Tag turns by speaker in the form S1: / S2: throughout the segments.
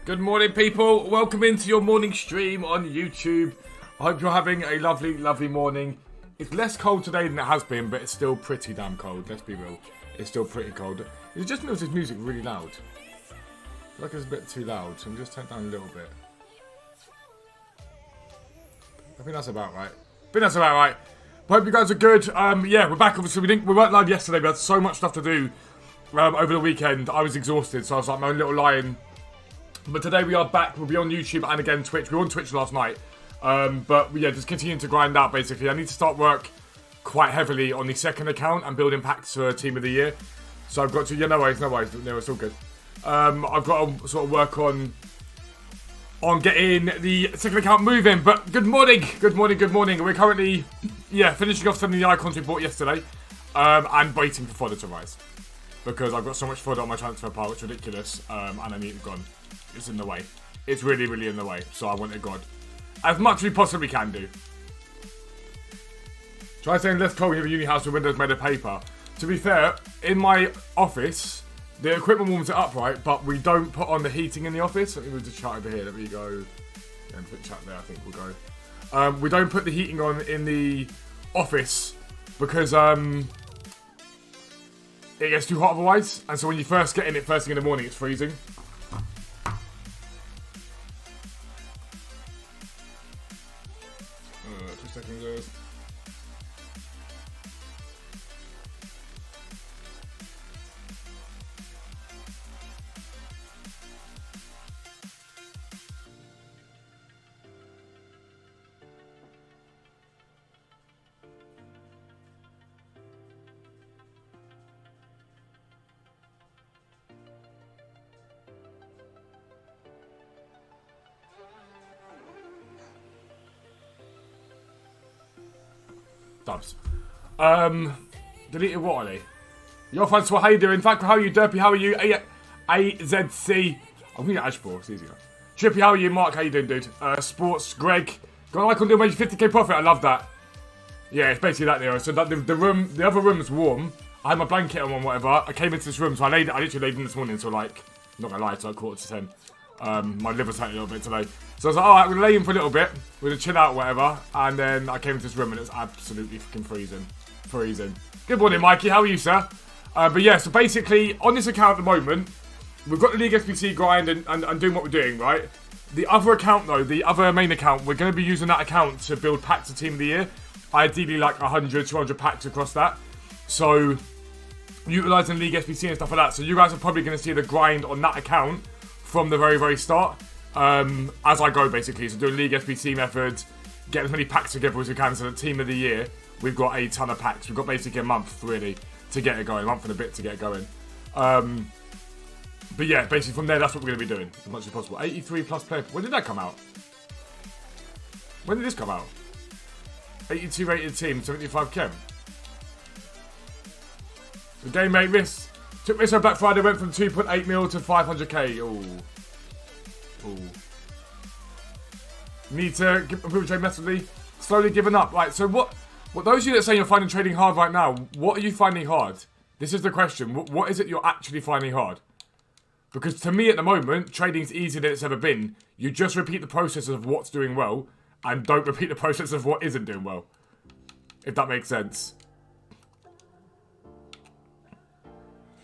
S1: Good morning, people. Welcome into your morning stream on YouTube. I hope you're having a lovely, lovely morning. It's less cold today than it has been, but it's still pretty damn cold. Let's be real. It's still pretty cold. It just feels this music really loud. I feel like it's a bit too loud, so I'm just turn it down a little bit. I think that's about right. Hope you guys are good. Yeah, we're back. Obviously, we weren't live yesterday. We had so much stuff to do over the weekend. I was exhausted, so I was like my own little lion. But today we are back. We'll be on YouTube and again Twitch. We were on Twitch last night. But yeah, just continuing to grind out basically. I need to start work quite heavily on the second account and building packs for Team of the Year. So I've got to, yeah, no worries, no, it's all good. I've got to sort of work on getting the second account moving. But good morning. We're currently, yeah, finishing off some of the icons we bought yesterday. And waiting for fodder to rise. Because I've got so much fodder on my transfer pile, it's ridiculous. And I need it gone. It's in the way. It's really, really in the way. So I want it gone. As much as we possibly can do. Try saying less cold. We have a uni house with windows made of paper. To be fair, in my office, the equipment warms it up, right? But we don't put on the heating in the office. Let me move the chat over here. Let me go. And put chat there, I think we'll go. We don't put the heating on in the office because it gets too hot otherwise. And so when you first get in it first thing in the morning, it's freezing. 2 seconds. Dubs. Deleted what, Ollie? Your fans, how you doing? Thank you, how are you? Derpy, how are you? AZC. I'm gonna get Ashball, it's easier. Trippy, how are you? Mark, how you doing, dude? Sports, Greg. Got an icon doing maybe 50k profit, I love that. Yeah, it's basically that, Nero. So that the other room's warm. I had my blanket on and whatever. I came into this room, so I literally laid in this morning until like, not gonna lie, it's like 9:45. My liver's hurting a little bit today. So I was like, alright, we're gonna lay in for a little bit. We're gonna chill out or whatever. And then I came into this room and it's absolutely fucking freezing. Good morning, Mikey. How are you, sir? But yeah, so basically, on this account at the moment, we've got the League SBC grind and doing what we're doing, right? The other account, though, the other main account, we're going to be using that account to build packs of Team of the Year. Ideally, like 100, 200 packs across that. So, utilising League SBC and stuff like that. So, you guys are probably going to see the grind on that account from the very, very start. As I go, basically. So, doing League SBC methods, get as many packs together as we can. So, the Team of the Year, we've got a ton of packs. We've got basically a month, really, to get it going. A month and a bit to get it going. But yeah, basically from there, that's what we're going to be doing as much as possible. 83 plus player. When did that come out? When did this come out? 82 rated team, 75 chem. The game mate risk. Took risk on Black Friday, went from 2.8 mil to 500k. Ooh. Need to improve trade massively. Slowly giving up. Right, so what those of you that say you're finding trading hard right now, what are you finding hard? This is the question. What is it you're actually finding hard? Because to me at the moment, trading's easier than it's ever been. You just repeat the process of what's doing well and don't repeat the process of what isn't doing well. If that makes sense.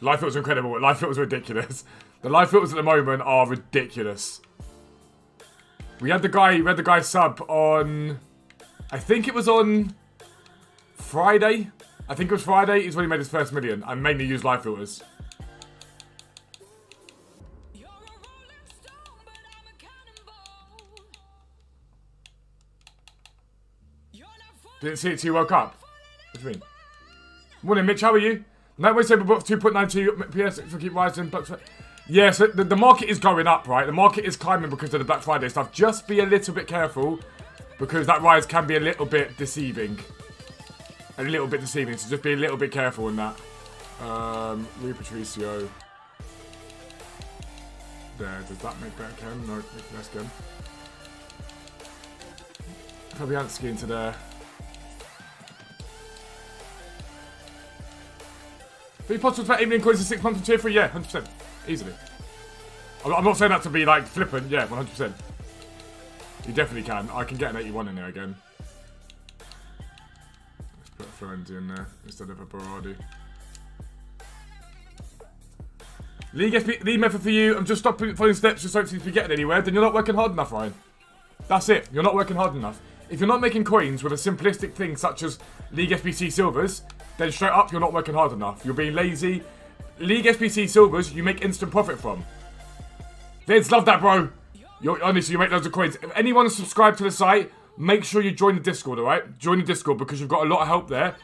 S1: Live filters are incredible. Live filters are ridiculous. The live filters at the moment are ridiculous. We had the guy sub on, I think it was on Friday. I think it was Friday is when he made his first million and mainly used live filters. Didn't see it till you woke up. What do you mean? Morning, Mitch. How are you? Nightway Saber bought 2.92 PS to keep rising. Yeah, so the market is going up, right? The market is climbing because of the Black Friday stuff. Just be a little bit careful because that rise can be a little bit deceiving. So just be a little bit careful in that. Louis Patricio. There, does that make better chem? No, make less chem. Fabianski into there. Be possible for 8 million coins in 6 months from tier 3? Yeah, 100%. Easily. I'm not saying that to be like flippant. Yeah, 100%. You definitely can. I can get an 81 in there again. Let's put a Florenzi in there instead of a Berardi. League method for you. I'm just stopping following steps just hoping to be getting anywhere. Then you're not working hard enough, Ryan. That's it. You're not working hard enough. If you're not making coins with a simplistic thing such as League SBC Silvers, then straight up you're not working hard enough. You're being lazy. League SBC Silvers you make instant profit from. Vince, love that, bro. Honestly, you make loads of coins. If anyone is subscribed to the site, make sure you join the Discord, alright? Join the Discord because you've got a lot of help there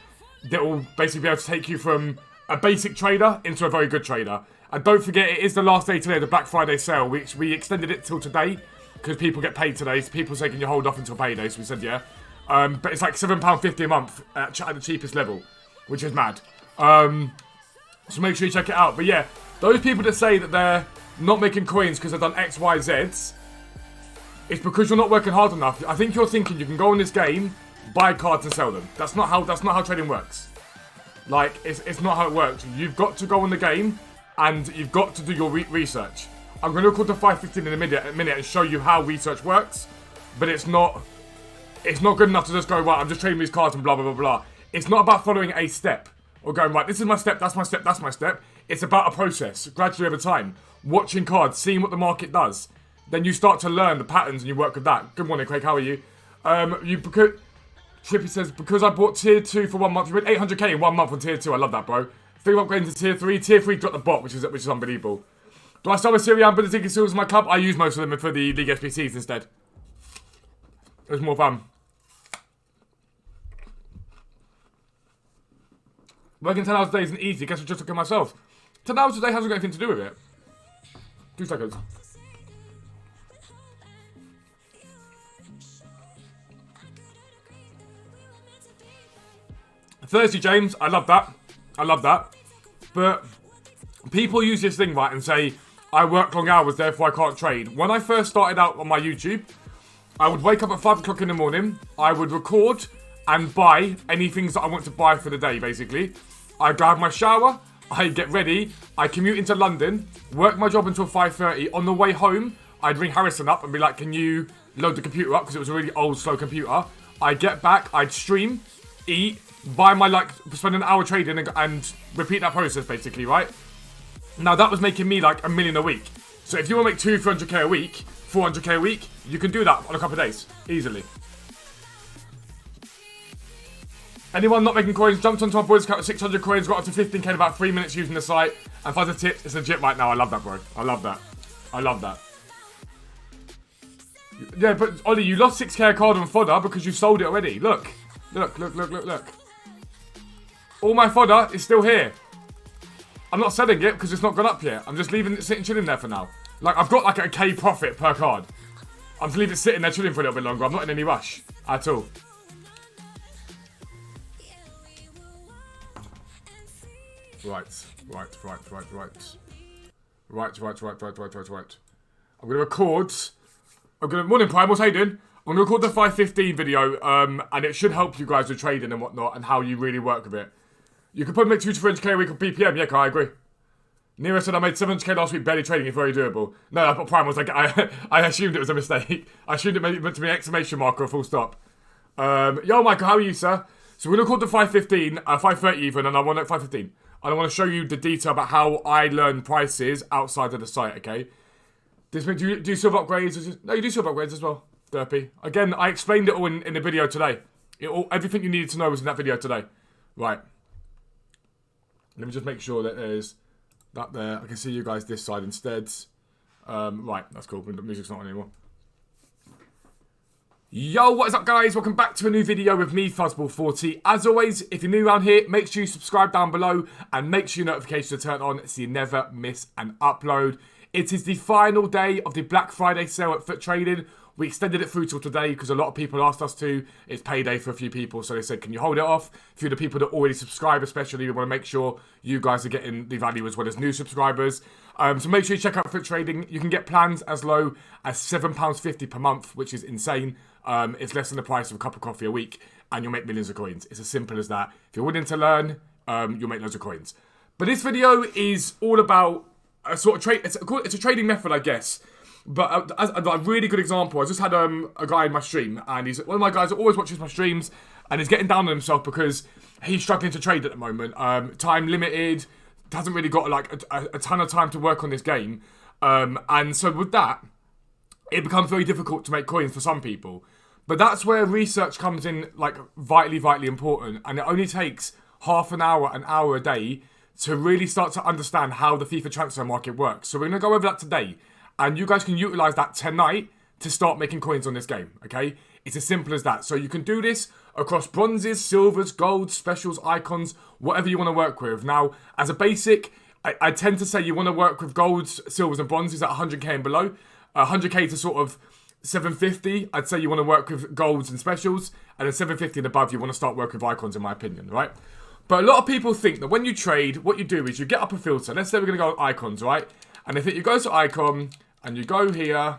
S1: that will basically be able to take you from a basic trader into a very good trader. And don't forget, it is the last day today, the Black Friday sale, which we extended it till today because people get paid today. So people say, can you hold off until payday? So we said, yeah. But it's like £7.50 a month at the cheapest level, which is mad. So make sure you check it out. But yeah, those people that say that they're not making coins because they've done X, Y, Zs, it's because you're not working hard enough. I think you're thinking you can go on this game, buy cards and sell them. That's not how trading works. Like, it's not how it works. You've got to go on the game and you've got to do your research. I'm going to record the 5:15 in a minute and show you how research works, but it's not good enough to just go, right, I'm just trading these cards and blah, blah, blah, blah. It's not about following a step or going, right, this is my step, that's my step, that's my step. It's about a process, gradually over time. Watching cards, seeing what the market does. Then you start to learn the patterns and you work with that. Good morning, Craig, how are you? Chippy says, because I bought tier 2 for 1 month, you went 800k in 1 month on tier 2. I love that, bro. 3 upgrades to tier 3. Tier 3 got the bot, which is unbelievable. Do I start with Syria and Bundesliga Silvers in my club? I use most of them for the League SBCs instead. It was more fun. Working 10 hours a day isn't easy. Guess I'm just looking at myself. 10 hours a day hasn't got anything to do with it. 2 seconds. Thursday, James. I love that. I love that. But people use this thing, right, and say, I work long hours, therefore I can't trade. When I first started out on my YouTube, I would wake up at 5 o'clock in the morning. I would record and buy any things that I want to buy for the day, basically. I'd go have my shower. I'd get ready. I'd commute into London, work my job until 5:30. On the way home, I'd ring Harrison up and be like, can you load the computer up? Because it was a really old, slow computer. I'd get back, I'd stream, eat, buy my, spend an hour trading and repeat that process, basically, right? Now, that was making me, like, $1 million a week. So if you want to make 300k a week, 400k a week, you can do that on a couple of days, easily. Anyone not making coins, jumped onto my boys account with 600 coins, got up to 15k in about 3 minutes using the site. And Fuzzer tips, it's legit right now. I love that, bro. I love that. I love that. Yeah, but Ollie, you lost 6k a card on fodder because you sold it already. Look. Look. All my fodder is still here. I'm not selling it because it's not gone up yet. I'm just leaving it sitting chilling there for now. Like, I've got like a K profit per card. I'm just leaving it sitting there chilling for a little bit longer. I'm not in any rush at all. Right. I'm going to record. Morning, Primals, how you doing? I'm going to record the 5:15 video, and it should help you guys with trading and whatnot, and how you really work with it. You could probably make 2 to 300k a week on BPM, yeah, I agree. Nero said I made 700k last week, barely trading, it's very doable. No, I put Primals, I assumed it was a mistake. I assumed it meant to be an exclamation mark or a full stop. Yo, Michael, how are you, sir? So we're going to record the 5:15, 5:30 even, and I want it 5:15. And I want to show you the detail about how I learn prices outside of the site, okay? Do you silver upgrades? No, you do silver upgrades as well, Derpy. Again, I explained it all in the video today. Everything you needed to know was in that video today. Right. Let me just make sure that there's that there. I can see you guys this side instead. Right, that's cool. The music's not on anymore. Yo, what is up, guys? Welcome back to a new video with me, Fuzzball40. As always, if you're new around here, make sure you subscribe down below and make sure your notifications are turned on so you never miss an upload. It is the final day of the Black Friday sale at Foot Trading. We extended it through till today because a lot of people asked us to. It's payday for a few people, so they said, can you hold it off? A few of the people that already subscribe, especially, we want to make sure you guys are getting the value as well as new subscribers. So make sure you check out Foot Trading. You can get plans as low as £7.50 per month, which is insane. It's less than the price of a cup of coffee a week, and you'll make millions of coins. It's as simple as that. If you're willing to learn, you'll make loads of coins. But this video is all about a sort of trade. It's a trading method, I guess. But as a really good example, I just had a guy in my stream, and he's one of my guys that always watches my streams, and he's getting down on himself because he's struggling to trade at the moment. Time limited, hasn't really got like a ton of time to work on this game, and so with that, it becomes very difficult to make coins for some people. But that's where research comes in, like vitally important, and it only takes half an hour a day to really start to understand how the FIFA transfer market works. So we're going to go over that today. And you guys can utilize that tonight to start making coins on this game, okay? It's as simple as that. So you can do this across bronzes, silvers, golds, specials, icons, whatever you want to work with. Now, as a basic, I tend to say you want to work with golds, silvers, and bronzes at 100k and below. 100k to sort of 750, I'd say you want to work with golds and specials. And then 750 and above, you want to start working with icons, in my opinion, right? But a lot of people think that when you trade, what you do is you get up a filter. Let's say we're going to go icons, right? And if you go to icon, and you go here,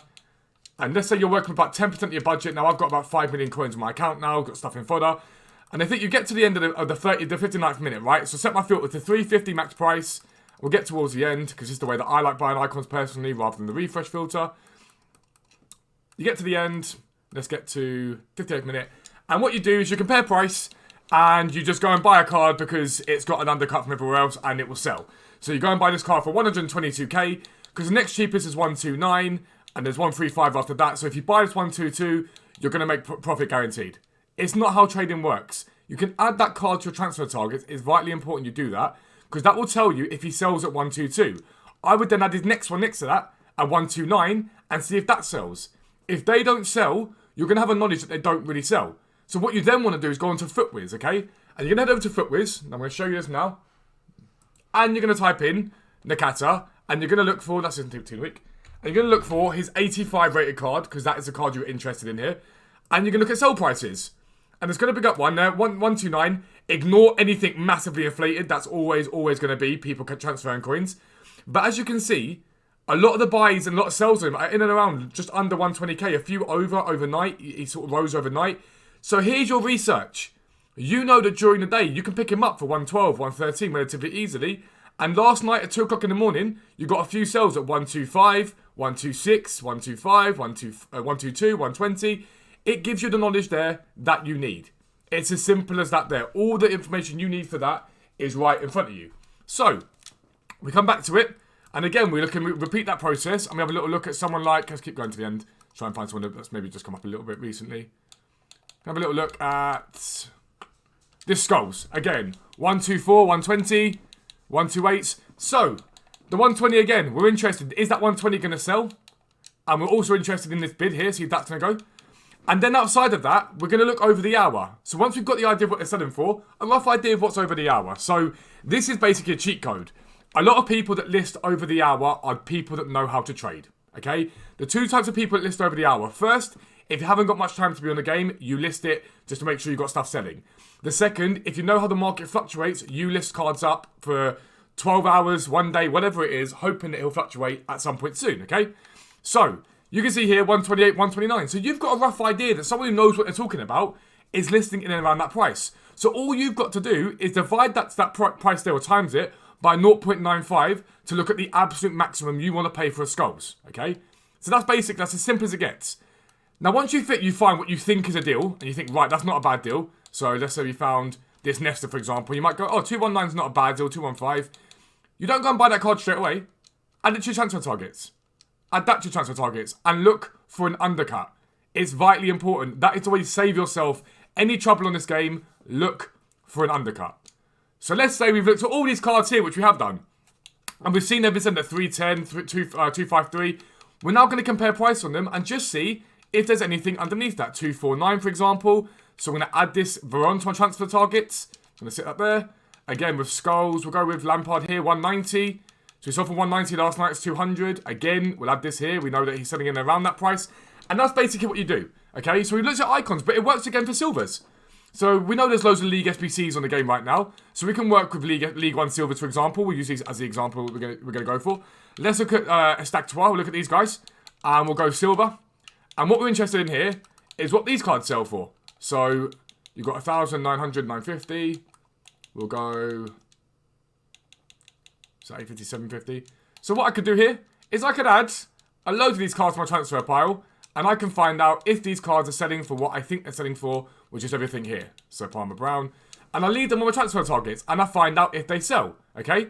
S1: and let's say you're working with about 10% of your budget. Now, I've got about 5 million coins in my account now, got stuff in fodder. And I think you get to the end of the 59th minute, right? So set my filter to 350 max price. We'll get towards the end, because this is the way that I like buying icons personally, rather than the refresh filter. You get to the end, let's get to 58th minute. And what you do is you compare price, and you just go and buy a card because it's got an undercut from everywhere else, and it will sell. So you go and buy this card for 122k, because the next cheapest is 129, and there's 135 after that. So if you buy this 122, you're going to make profit guaranteed. It's not how trading works. You can add that card to your transfer target. It's vitally important you do that, because that will tell you if he sells at 122. I would then add his next one next to that at 129 and see if that sells. If they don't sell, you're going to have a knowledge that they don't really sell. So what you then want to do is go onto FootWiz, okay? And you're going to head over to FootWiz. And I'm going to show you this now. And you're going to type in Nakata. And you're going to look for, that's in too weak. And you're going to look for his 85 rated card, because that is the card you're interested in here. And you're going to look at sell prices. And there's going to pick up one there, 129. Ignore anything massively inflated. That's always going to be people transferring coins. But as you can see, a lot of the buys and a lot of sells are in and around just under 120k. A few overnight. He sort of rose overnight. So here's your research. You know that during the day, you can pick him up for 112, 113 relatively easily. And last night at 2 o'clock in the morning, you got a few sells at 125, 126, 125, 122, 120. It gives you the knowledge there that you need. It's as simple as that there. All the information you need for that is right in front of you. So, we come back to it. And again, we repeat that process. And we have a little look at someone like, let's keep going to the end. Try and find someone that's maybe just come up a little bit recently. Have a little look at this skulls. Again, 124, 120. 128. So, the 120 again, we're interested. Is that 120 going to sell? And we're also interested in this bid here, see if that's going to go. And then outside of that, we're going to look over the hour. So once we've got the idea of what they're selling for, a rough idea of what's over the hour. So this is basically a cheat code. A lot of people that list over the hour are people that know how to trade. Okay? The two types of people that list over the hour. First, if you haven't got much time to be on the game, you list it just to make sure you've got stuff selling. The second, if you know how the market fluctuates, you list cards up for 12 hours, 1 day, whatever it is, hoping that it'll fluctuate at some point soon, okay? So, you can see here 128, 129. So you've got a rough idea that someone who knows what they're talking about is listing in and around that price. So all you've got to do is divide that price there or times it by 0.95 to look at the absolute maximum you want to pay for a skulls, okay? So that's as simple as it gets. Now, once you find what you think is a deal, and you think, right, that's not a bad deal. So let's say we found this Nesta, for example. You might go, oh, 219 is not a bad deal, 215. You don't go and buy that card straight away. Add it to your transfer targets. Add that to your transfer targets. And look for an undercut. It's vitally important. That is the way to save yourself any trouble on this game. Look for an undercut. So let's say we've looked at all these cards here, which we have done. And we've seen they've been sent at 310, 253. We're now going to compare price on them and just see if there's anything underneath that. 249, for example. So we're going to add this Veron to my transfer targets. I'm going to sit up there. Again, with skulls, we'll go with Lampard here, 190. So we saw for 190 last night, it's 200. Again, we'll add this here. We know that he's selling in around that price. And that's basically what you do. Okay, so we looked at icons, but it works again for silvers. So we know there's loads of League SBCs on the game right now. So we can work with League 1 silvers, for example. We'll use these as the example we're going to go for. Let's look at a stack 12. We'll look at these guys. And we'll go silver. And what we're interested in here is what these cards sell for. So you've got 1,900, 950. We'll go... So 850, 750. So what I could do here is I could add a load of these cards to my transfer pile, and I can find out if these cards are selling for what I think they're selling for, which is everything here. So Palmer Brown. And I leave them on my transfer targets, and I find out if they sell, okay?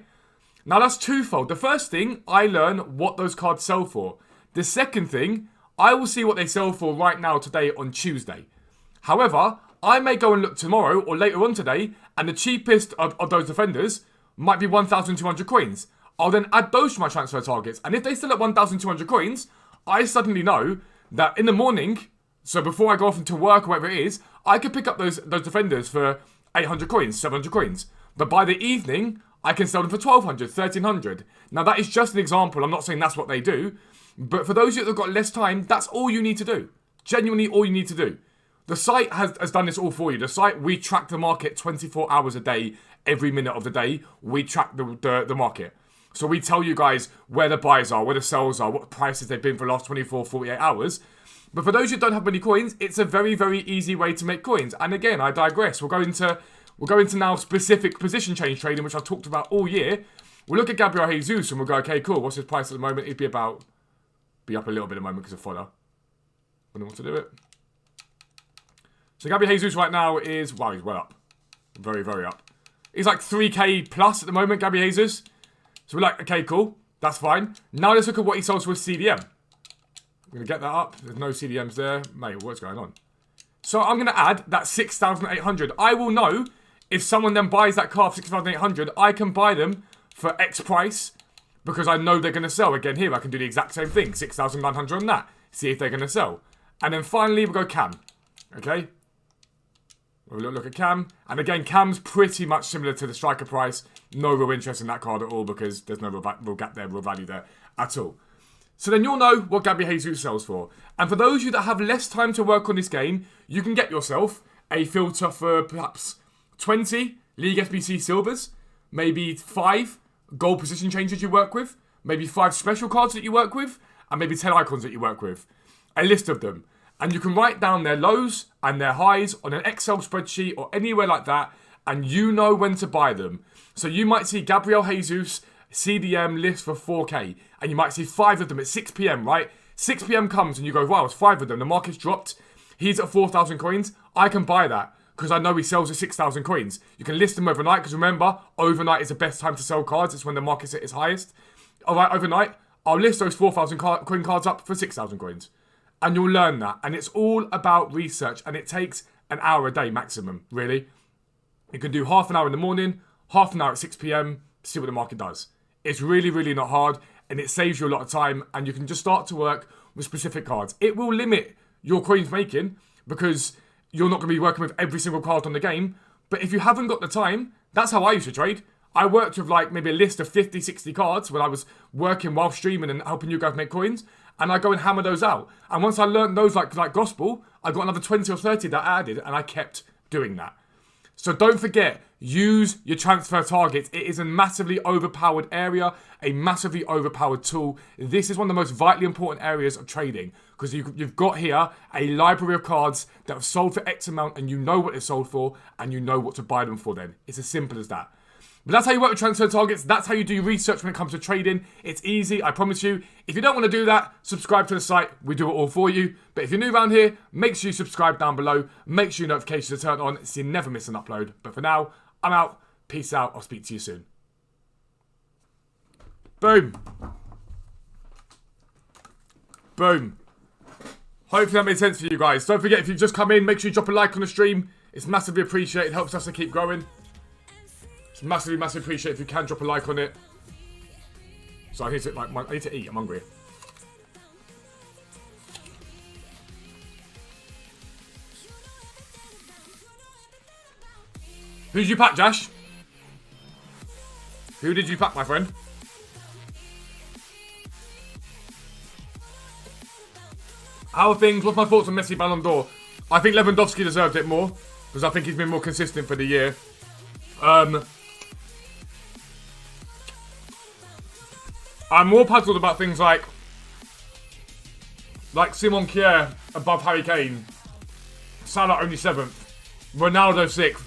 S1: Now that's twofold. The first thing, I learn what those cards sell for. The second thing, I will see what they sell for right now today on Tuesday. However, I may go and look tomorrow or later on today, and the cheapest of those defenders might be 1,200 coins. I'll then add those to my transfer targets. And if they sell at 1,200 coins, I suddenly know that in the morning, so before I go off into work or whatever it is, I could pick up those defenders for 800 coins, 700 coins. But by the evening, I can sell them for 1,200, 1,300. Now that is just an example. I'm not saying that's what they do. But for those of you that have got less time, that's all you need to do. Genuinely all you need to do. The site has done this all for you. The site, we track the market 24 hours a day, every minute of the day. We track the market. So we tell you guys where the buys are, where the sells are, what prices they've been for the last 24, 48 hours. But for those who don't have many coins, it's a very, very easy way to make coins. And again, I digress. We'll go into now specific position change trading, which I've talked about all year. We'll look at Gabriel Jesus and we'll go, okay, cool. What's his price at the moment? It'd be up a little bit at the moment because of fodder. I don't want to do it. So Gabriel Jesus right now is, wow, he's well up. Very, very up. He's like 3k plus at the moment, Gabriel Jesus. So we're like, okay, cool. That's fine. Now let's look at what he sells for a CDM. I'm going to get that up. There's no CDMs there. Mate, what's going on? So I'm going to add that 6,800. I will know if someone then buys that car for 6,800, I can buy them for X price because I know they're going to sell. Again, here I can do the exact same thing. 6,900 on that. See if they're going to sell. And then finally, we'll go Cam. Okay? We'll look at Cam. And again, Cam's pretty much similar to the striker price. No real interest in that card at all because there's no real gap there, real value there at all. So then you'll know what Gabriel Jesus sells for. And for those of you that have less time to work on this game, you can get yourself a filter for perhaps 20 League SBC silvers, maybe 5 gold position changes you work with, maybe 5 special cards that you work with, and maybe 10 icons that you work with. A list of them. And you can write down their lows and their highs on an Excel spreadsheet or anywhere like that, and you know when to buy them. So you might see Gabriel Jesus CDM list for 4k, and you might see 5 of them at 6 p.m, right? 6 p.m. comes and you go, wow, it's 5 of them. The market's dropped. He's at 4,000 coins. I can buy that because I know he sells at 6,000 coins. You can list them overnight because remember, overnight is the best time to sell cards. It's when the market's at its highest. All right, overnight, I'll list those 4,000 coin cards up for 6,000 coins. And you'll learn that. And it's all about research. And it takes an hour a day maximum, really. You can do half an hour in the morning, half an hour at 6 p.m, see what the market does. It's really, really not hard. And it saves you a lot of time. And you can just start to work with specific cards. It will limit your coins making because you're not going to be working with every single card on the game. But if you haven't got the time, that's how I used to trade. I worked with like maybe a list of 50, 60 cards when I was working while streaming and helping you guys make coins. And I go and hammer those out. And once I learned those like gospel, I got another 20 or 30 that I added and I kept doing that. So don't forget, use your transfer targets. It is a massively overpowered area, a massively overpowered tool. This is one of the most vitally important areas of trading because you've got here a library of cards that have sold for X amount and you know what they're sold for and you know what to buy them for then. It's as simple as that. But that's how you work with transfer targets. That's how you do research when it comes to trading. It's easy, I promise you. If you don't want to do that, subscribe to the site. We do it all for you. But if you're new around here, make sure you subscribe down below. Make sure your notifications are turned on so you never miss an upload. But for now, I'm out. Peace out. I'll speak to you soon. Boom. Boom. Hopefully that made sense for you guys. Don't forget, if you've just come in, make sure you drop a like on the stream. It's massively appreciated. It helps us to keep growing. It's massively, massively appreciated if you can drop a like on it. So I need to eat. I'm hungry. Who did you pack, Josh? Who did you pack, my friend? How are things? What's my thoughts on Messi Ballon d'Or? I think Lewandowski deserved it more because I think he's been more consistent for the year. I'm more puzzled about things like Simon Kjaer above Harry Kane, Salah only 7th, Ronaldo 6th.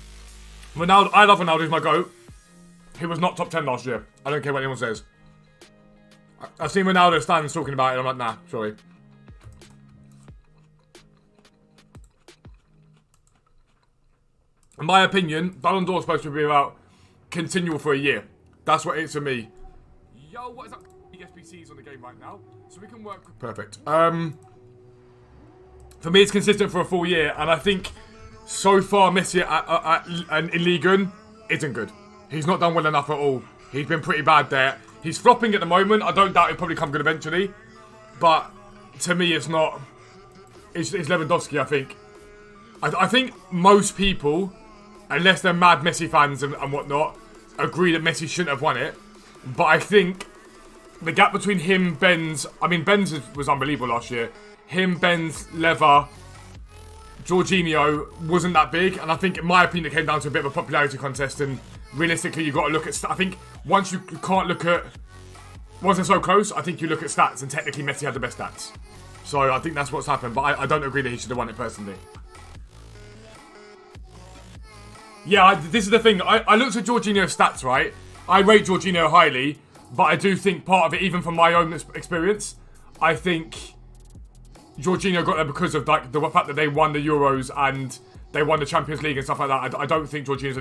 S1: I love Ronaldo, he's my GOAT. He was not top 10 last year. I don't care what anyone says. I've seen Ronaldo stands talking about it, and I'm like, nah, sorry. In my opinion, Ballon d'Or is supposed to be about continual for a year. That's what it is for me. Yo, what is up? SBC's on the game right now, so we can work. Perfect. For me, it's consistent for a full year, and I think so far Messi in Ligue 1 isn't good. He's not done well enough at all. He's been pretty bad there. He's flopping at the moment. I don't doubt he'll probably come good eventually, but to me, it's not. It's Lewandowski. I think. I think most people, unless they're mad Messi fans and whatnot, agree that Messi shouldn't have won it. But I think the gap between him, Benz... I mean, Benz was unbelievable last year. Him, Benz, Lever, Jorginho wasn't that big. And I think, in my opinion, it came down to a bit of a popularity contest. And realistically, you've got to look at... I think once you can't look at... Once they're so close, I think you look at stats. And technically, Messi had the best stats. So I think that's what's happened. But I don't agree that he should have won it personally. Yeah, this is the thing. I looked at Jorginho's stats, right? I rate Jorginho highly. But I do think part of it, even from my own experience, I think Jorginho got there because of like the fact that they won the Euros and they won the Champions League and stuff like that. I don't think Jorginho's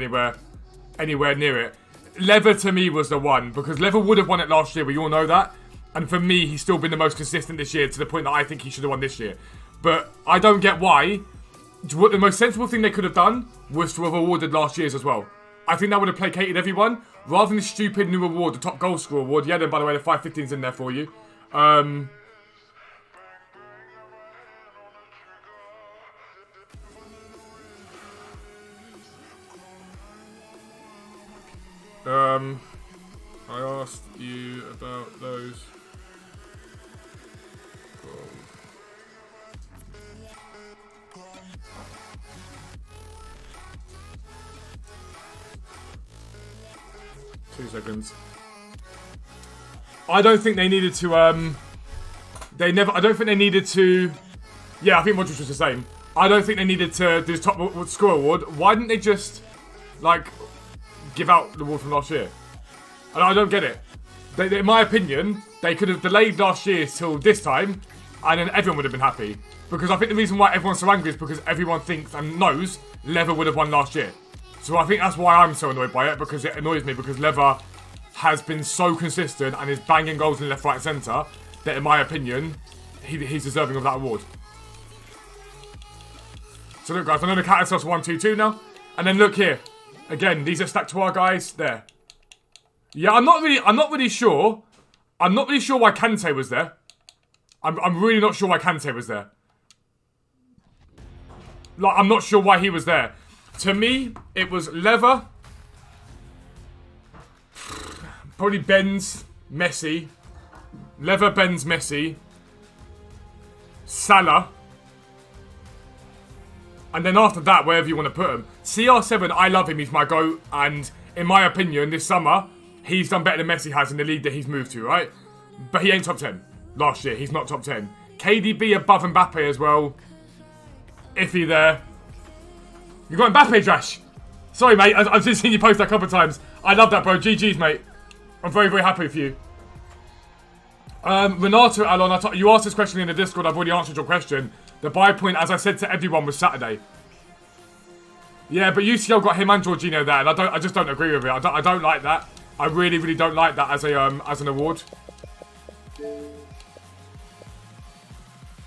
S1: anywhere near it. Lever to me was the one, because Lever would have won it last year. We all know that. And for me, he's still been the most consistent this year, to the point that I think he should have won this year. But I don't get why. What the most sensible thing they could have done was to have awarded last year's as well. I think that would have placated everyone. Rather than the stupid new award, the top goal scorer award. Yeah, then by the way, the 515's in there for you. I asked you about those. 2 seconds. I don't think they needed to, I don't think they needed to... Yeah, I think Modric was the same. I don't think they needed to do this top score award. Why didn't they just, like, give out the award from last year? And I don't get it. In my opinion, they could have delayed last year till this time, and then everyone would have been happy. Because I think the reason why everyone's so angry is because everyone thinks and knows Lever would have won last year. So I think that's why I'm so annoyed by it, because it annoys me, because Lever has been so consistent and is banging goals in left, right, and centre that, in my opinion, he's deserving of that award. So look, guys, I know the cat itself's 1-2-2 now, and then look here, again, these are stacked to our guys there. Yeah, I'm not really sure. I'm not really sure why Kante was there. I'm really not sure why Kante was there. Like, I'm not sure why he was there. To me, it was Lever, probably Benz, Messi, Lever, Benz, Messi, Salah, and then after that, wherever you want to put him. CR7, I love him, he's my GOAT, and in my opinion, this summer, he's done better than Messi has in the league that he's moved to, right? But he ain't top 10. Last year, he's not top 10. KDB above Mbappe as well. Iffy there. You got Mbappe, Drash. Sorry, mate. I've just seen you post that a couple of times. I love that, bro. GG's, mate. I'm very, very happy for you. Renato Alon, you asked this question in the Discord. I've already answered your question. The buy point, as I said to everyone, was Saturday. Yeah, but UCL got him and Jorginho there, and I just don't agree with it. I don't like that. I really, really don't like that as an award.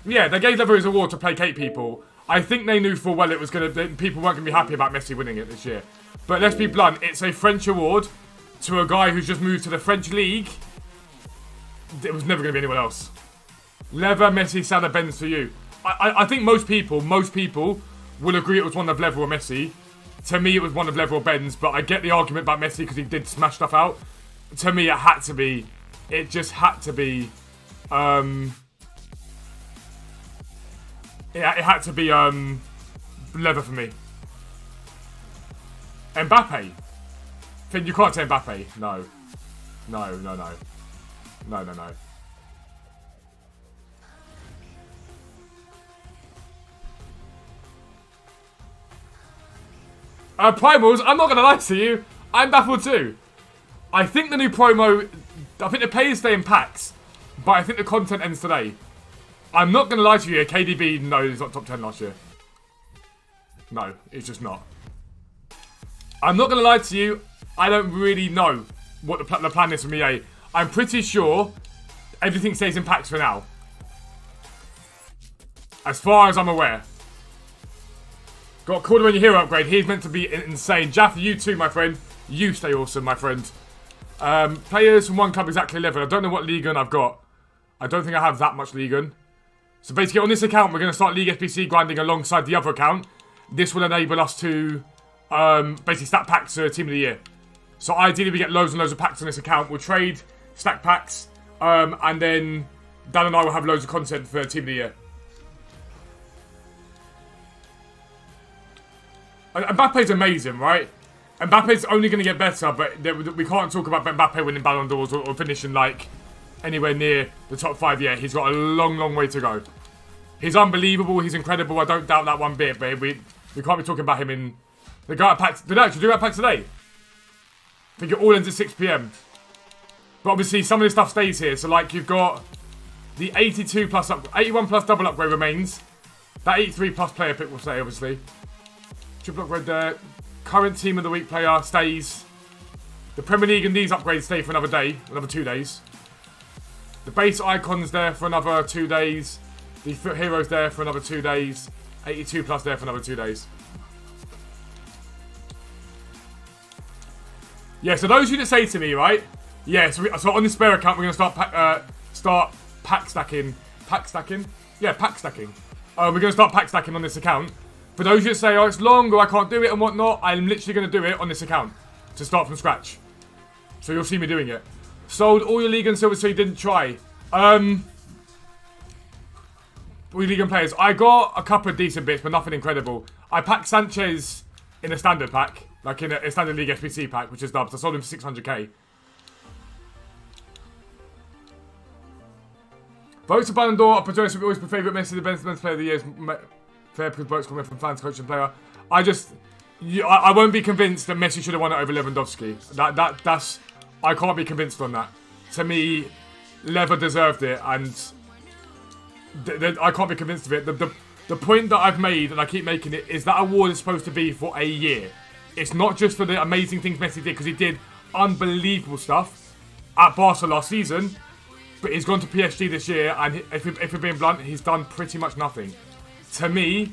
S1: Yeah, they gave Lever his award to placate people. I think they knew full well it was people weren't gonna be happy about Messi winning it this year. But let's be blunt, it's a French award to a guy who's just moved to the French league. It was never gonna be anyone else. Lever, Messi, Salah, Benz for you. I think most people will agree it was one of Lever or Messi. To me, it was one of Lever or Benz, but I get the argument about Messi because he did smash stuff out. To me, it had to be. It just had to be. It had to be Lever for me. Mbappe. Finn, you can't say Mbappe. No. No. Primals, I'm not going to lie to you. I'm baffled too. I think the new promo... I think the players stay in packs. but I think the content ends today. I'm not going to lie to you, KDB, no, he's not top 10 last year. No, it's just not. I'm not going to lie to you, I don't really know what the plan is from EA. I'm pretty sure everything stays in packs for now. As far as I'm aware. Got called when you hero upgrade. He's meant to be insane. Jaffa, you too, my friend. You stay awesome, my friend. Players from one club exactly 11. I don't know what League I've got. I don't think I have that much League. So basically on this account, we're going to start League SBC grinding alongside the other account. This will enable us to basically stack packs for Team of the Year. So ideally we get loads and loads of packs on this account. We'll trade, stack packs, and then Dan and I will have loads of content for Team of the Year. Mbappe's amazing, right? Mbappe's only going to get better, but we can't talk about Mbappe winning Ballon d'Ors or finishing like anywhere near the top 5 yet. He's got a long, long way to go. He's unbelievable. He's incredible. I don't doubt that one bit, but we can't be talking about him in... They go out packs... Did they actually do out packs today? I think it all ends at 6 PM. But obviously some of this stuff stays here. So like you've got the 82 plus... 81 plus double upgrade remains. That 83 plus player pick will stay, obviously. Triple upgrade there. Current team of the week player stays. The Premier League and these upgrades stay for another day. Another 2 days. The base icons there for another 2 days. The heroes there for another 2 days. 82 plus there for another 2 days. Yeah, so those of you that say to me, right? Yeah, so on the spare account, we're going to start pack stacking. Pack stacking? Yeah, pack stacking. We're going to start pack stacking on this account. For those of you that say, oh, it's long or I can't do it and whatnot, I'm literally going to do it on this account. To start from scratch. So you'll see me doing it. Sold all your League and Silver so you didn't try. All your League and players. I got a couple of decent bits, but nothing incredible. I packed Sanchez in a standard pack. Like in a standard League SBC pack, which is dubs. I sold him for 600k. Votes for Ballon d'Or. Opportunities will be always my favourite. Messi, the best player of the year. Fair because votes coming from fans, coach and player. I won't be convinced that Messi should have won it over Lewandowski. That's... I can't be convinced on that. To me, Lever deserved it, and I can't be convinced of it. The point that I've made, and I keep making it, is that award is supposed to be for a year. It's not just for the amazing things Messi did, because he did unbelievable stuff at Barca last season, but he's gone to PSG this year, and if we're being blunt, he's done pretty much nothing. To me,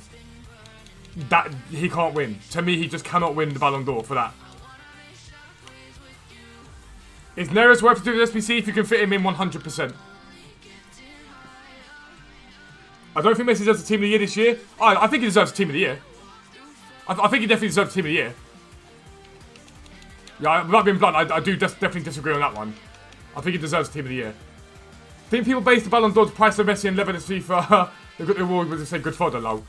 S1: that he can't win. To me, he just cannot win the Ballon d'Or for that. Is Neres worth to do the SBC if you can fit him in 100%? I don't think Messi deserves the Team of the Year this year. I think he deserves the Team of the Year. I think he definitely deserves the Team of the Year. Yeah, without being blunt, I do definitely disagree on that one. I think he deserves the Team of the Year. I think people base the Ballon d'Or to price of Messi and Lebanon FIFA. They've got the award with to say good fodder, lol.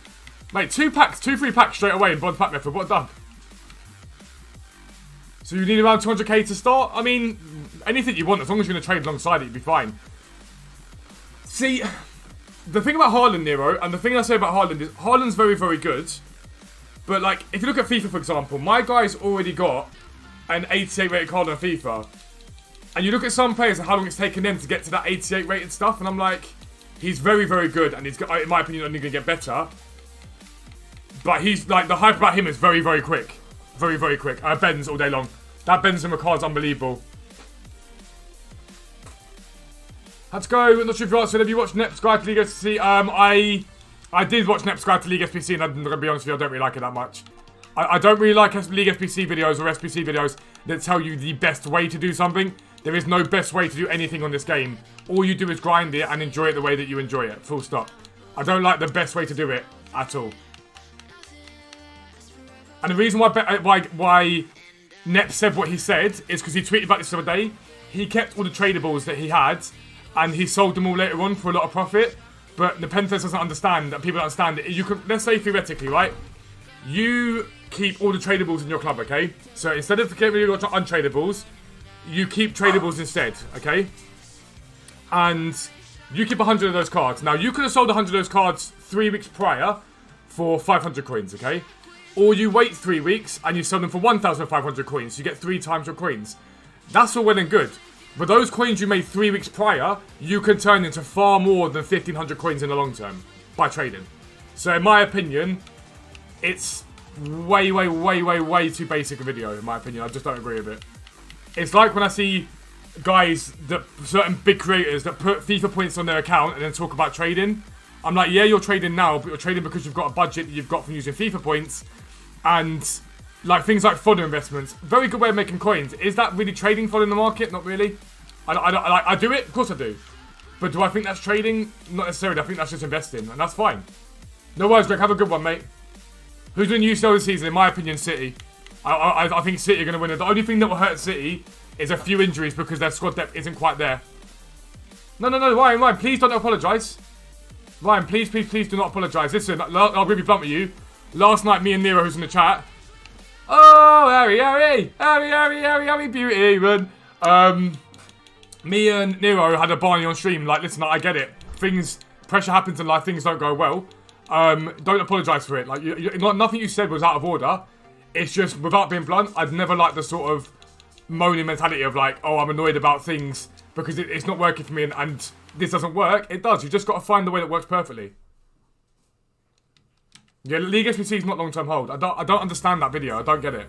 S1: Mate, 2 free packs straight away in bronze pack method. What a dub. So you need around 200k to start? I mean, anything you want, as long as you're going to trade alongside it, you'll be fine. See, the thing about Haaland, Nero, and the thing I say about Haaland is, Haaland's very, very good. But, like, if you look at FIFA, for example, my guy's already got an 88 rated card on FIFA. And you look at some players and how long it's taken them to get to that 88 rated stuff, and I'm like, he's very, very good, and he's, in my opinion, only going to get better. But he's, like, the hype about him is very, very quick. Very, very quick. Benz all day long. That Benzema card's unbelievable. Let's go. I'm not sure if you answered. Have you watched Nep's Guide to League SBC? I did watch Nep's Guide to League SBC, and I'm going to be honest with you, I don't really like it that much. I don't really like League SBC videos or SBC videos that tell you the best way to do something. There is no best way to do anything on this game. All you do is grind it and enjoy it the way that you enjoy it. Full stop. I don't like the best way to do it at all. And the reason why Nep said what he said is because he tweeted about this the other day. He kept all the tradables that he had, and he sold them all later on for a lot of profit. But the Pentheus doesn't understand, and people don't understand it. You can, let's say theoretically, right? You keep all the tradables in your club, okay? So instead of getting rid of your untradables, you keep tradables instead, okay? And you keep 100 of those cards. Now, you could have sold 100 of those cards 3 weeks prior for 500 coins, okay? Or you wait 3 weeks and you sell them for 1,500 coins. You get 3 times your coins. That's all well and good. But those coins you made 3 weeks prior, you can turn into far more than 1,500 coins in the long term by trading. So in my opinion, it's way too basic a video, in my opinion. I just don't agree with it. It's like when I see guys, certain big creators that put FIFA points on their account and then talk about trading. I'm like, yeah, you're trading now, but you're trading because you've got a budget that you've got from using FIFA points. And like things like fodder investments, very good way of making coins. Is that really trading following the market? Not really. I do it, of course I do. But do I think that's trading? Not necessarily. I think that's just investing, and that's fine. No worries, Greg. Have a good one, mate. Who's doing UCL this season? In my opinion, City. I think City are going to win it. The only thing that will hurt City is a few injuries because their squad depth isn't quite there. No, Ryan, please don't apologise. Ryan, please do not apologise. Listen, I'll be blunt with you. Last night, me and Nero, who's in the chat. Oh, Harry, beauty, man. Me and Nero had a Barney on stream. Like, listen, I get it. Pressure happens in life. Things don't go well. Don't apologise for it. Like, nothing you said was out of order. It's just, without being blunt, I'd never liked the sort of moaning mentality of like, oh, I'm annoyed about things because it's not working for me and this doesn't work. It does. You just got to find the way that works perfectly. Yeah, League SBC is not long-term hold. I don't understand that video. I don't get it.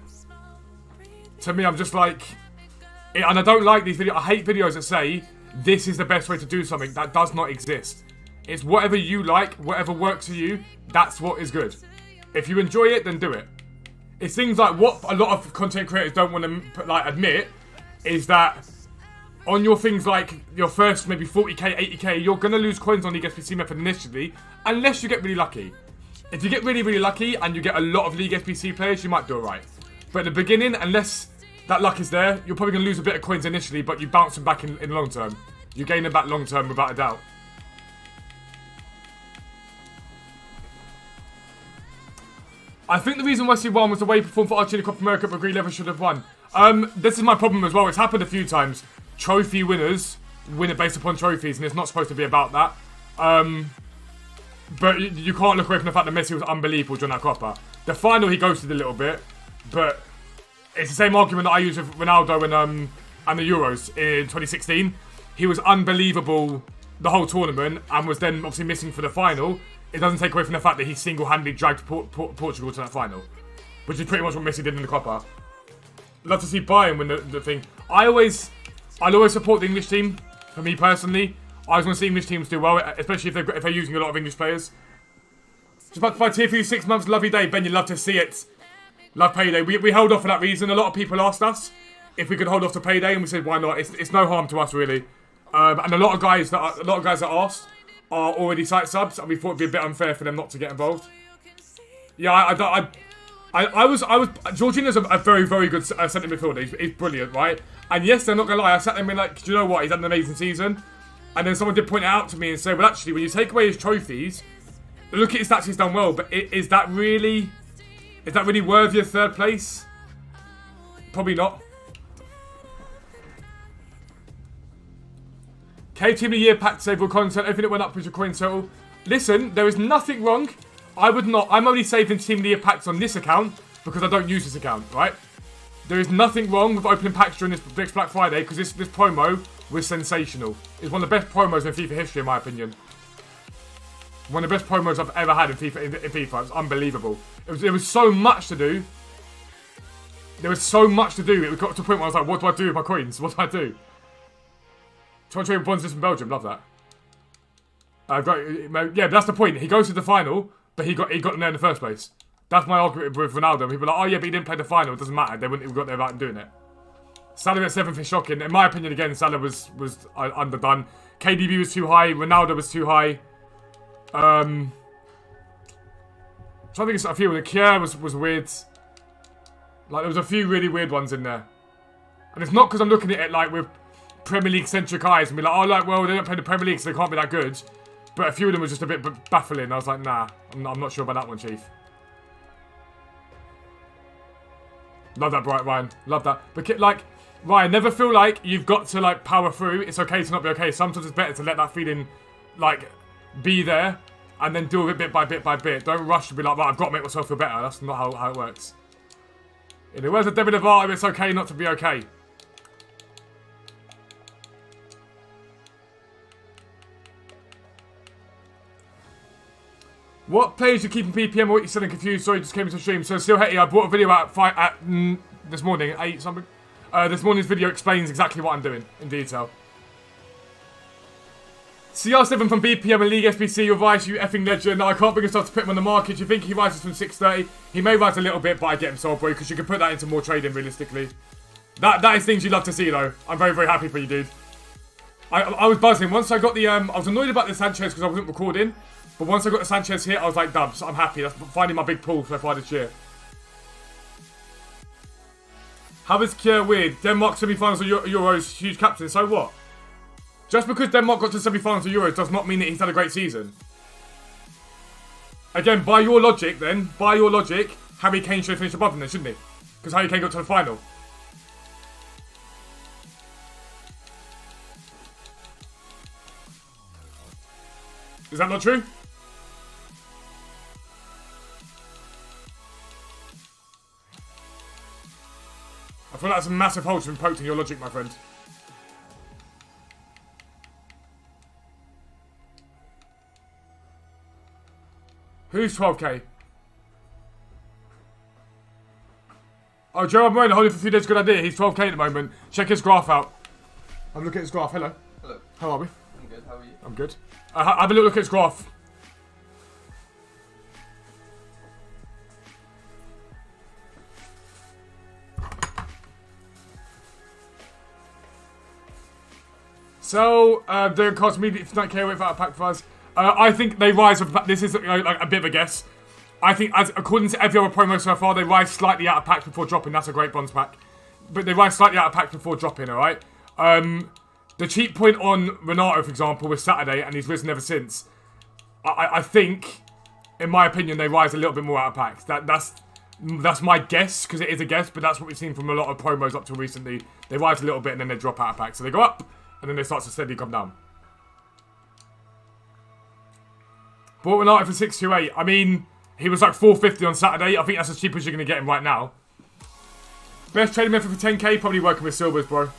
S1: To me, I'm just like... and I don't like these videos. I hate videos that say, this is the best way to do something. That does not exist. It's whatever you like, whatever works for you, that's what is good. If you enjoy it, then do it. It's things like what a lot of content creators don't want to like admit is that on your things like your first maybe 40k, 80k, you're going to lose coins on League SBC method initially, unless you get really lucky. If you get really lucky and you get a lot of League SBC players, you might do alright. But at the beginning, unless that luck is there, you're probably going to lose a bit of coins initially, but you bounce them back in the long term. You gain them back long term without a doubt. I think the reason Wesley won was the way he performed for Archie in the Copa America, but Green Lever should have won. This is my problem as well. It's happened a few times. Trophy winners win it based upon trophies, and it's not supposed to be about that. But you can't look away from the fact that Messi was unbelievable during that Copa. The final, he ghosted a little bit, but it's the same argument that I used with Ronaldo and the Euros in 2016. He was unbelievable the whole tournament, and was then obviously missing for the final. It doesn't take away from the fact that he single-handedly dragged Portugal to that final, which is pretty much what Messi did in the Copa. Love to see Bayern win the thing. I'll always support the English team. For me personally, I always want to see English teams do well, especially if they're using a lot of English players. Just about to buy tier 3 6 months. Lovely day, Ben. You love to see it. Love payday. We held off for that reason. A lot of people asked us if we could hold off to payday, and we said why not. It's no harm to us really. And a lot of guys that asked are already site subs, and we thought it'd be a bit unfair for them not to get involved. Yeah, Jorginho's a very good centre midfielder. He's brilliant, right? And yes, they're not gonna lie. I sat there and been like, do you know what? He's had an amazing season. And then someone did point it out to me and say, well, actually, when you take away his trophies, look at his stats. He's done well, but is that really worthy of third place? Probably not. K Team of the Year pack save all content. Everything that went up with your coin total. Listen, there is nothing wrong. I'm only saving Team of the Year packs on this account because I don't use this account, right? There is nothing wrong with opening packs during this next Black Friday because this promo was sensational. It's one of the best promos in FIFA history, in my opinion. One of the best promos I've ever had in FIFA. It was unbelievable. There was so much to do. There was so much to do. It got to the point where I was like, what do I do with my coins? What do I do? Trying to trade bonds from Belgium, love that. Yeah, but that's the point. He goes to the final, but he got them there in the first place. That's my argument with Ronaldo. People are like, oh yeah, but he didn't play the final. It doesn't matter. They wouldn't have got there without doing it. Salah at 7th is shocking. In my opinion, again, Salah was underdone. KDB was too high. Ronaldo was too high. I'm trying to think of a few. The Kier was weird. Like, there was a few really weird ones in there. And it's not because I'm looking at it like with Premier League centric eyes and be like, oh, like, well, they don't play the Premier League, so they can't be that good. But a few of them were just a bit baffling. I was like, nah, I'm not sure about that one, Chief. Love that, Bright Ryan. Love that. But like, Ryan, never feel like you've got to like power through. It's okay to not be okay. Sometimes it's better to let that feeling like be there and then deal with it bit by bit by bit. Don't rush to be like, right, I've got to make myself feel better. That's not how it works. You know, where's the David of Art? It's okay not to be okay. What players you keep in BPM or what you selling confused? Sorry, just came into the stream. So still Hetty, I brought a video out this morning, 8 something. This morning's video explains exactly what I'm doing in detail. CR7 from BPM and League SBC, your vice, you effing legend. I can't bring myself to put him on the market. Do you think he rises from 630? He may rise a little bit, but I get him sold, bro, because you can put that into more trading realistically. That is things you love to see, though. I'm very, very happy for you, dude. I was buzzing. Once I got the, I was annoyed about the Sanchez because I wasn't recording. But once I got the Sanchez hit, I was like, dubs, I'm happy. That's finding my big pull so far this year. How is Kier weird? Denmark semi-finals of Euros, huge captain. So what? Just because Denmark got to semi-finals of Euros does not mean that he's had a great season. Again, by your logic, Harry Kane should have finished above him then, shouldn't he? Because Harry Kane got to the final. Is that not true? I feel like that's a massive hole to be poked in your logic, my friend. Who's 12k? Oh, Gerard Moreno holding for a few days, good idea. He's 12k at the moment. Check his graph out. I'm looking at his graph. Hello.
S2: Hello.
S1: How are we?
S2: I'm good. How are you?
S1: I'm good. Have a little look at his graph. So, the cost immediately for 9k without a pack for us. I think they rise with, this is like a bit of a guess. I think, according to every other promo so far, they rise slightly out of packs before dropping. That's a great bronze pack. But they rise slightly out of packs before dropping, alright? The cheap point on Renato, for example, was Saturday, and he's risen ever since. I think, in my opinion, they rise a little bit more out of packs. That's my guess, because it is a guess, but that's what we've seen from a lot of promos up to recently. They rise a little bit, and then they drop out of packs. So they go up, and then they start to steadily come down. Bought Renato for 628. I mean, he was like 450 on Saturday. I think that's as cheap as you're going to get him right now. Best trading method for 10k, probably working with silvers, bro.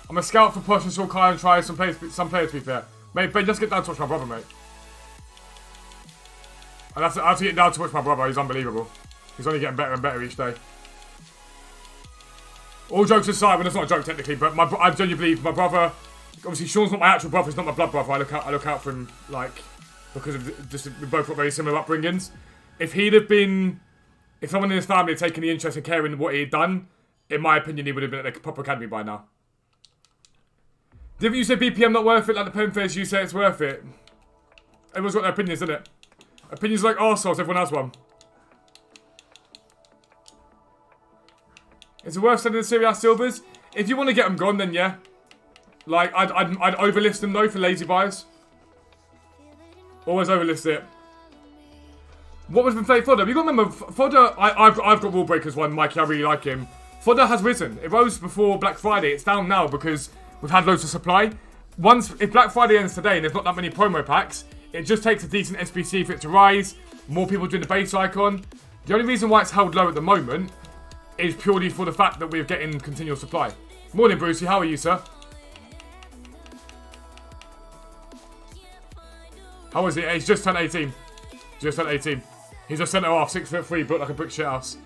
S1: I'm a scout for Posh and saw Kyle and try some players to be fair. Mate, Ben, just get down to watch my brother, mate. I have to get down to watch my brother. He's unbelievable. He's only getting better and better each day. All jokes aside, well, that's not a joke technically, but I genuinely believe my brother. Obviously, Sean's not my actual brother. He's not my blood brother. I look out for him, like, because of just we both got very similar upbringings. If he'd have been, if someone in his family had taken the interest and caring in what he had done, in my opinion, he would have been at the proper academy by now. Didn't you say BPM not worth it? Like the pen face, you say it's worth it. Everyone's got their opinions, isn't it? Opinions like arseholes, everyone has one. Is it worth sending the Serie A silvers? If you want to get them gone, then yeah. Like, I'd overlist them though for lazy buyers. Always overlist it. What was with Fodder? You got to remember, Fodder, I've got Rule Breakers one, Mikey, I really like him. Fodder has risen. It rose before Black Friday. It's down now because we've had loads of supply. If Black Friday ends today and there's not that many promo packs, it just takes a decent SBC for it to rise. More people doing the base icon. The only reason why it's held low at the moment is purely for the fact that we're getting continual supply. Morning, Brucey. How are you, sir? How is it? He's just turned 18. Just turned 18. He's a centre half, 6'3", built like a brick shit house.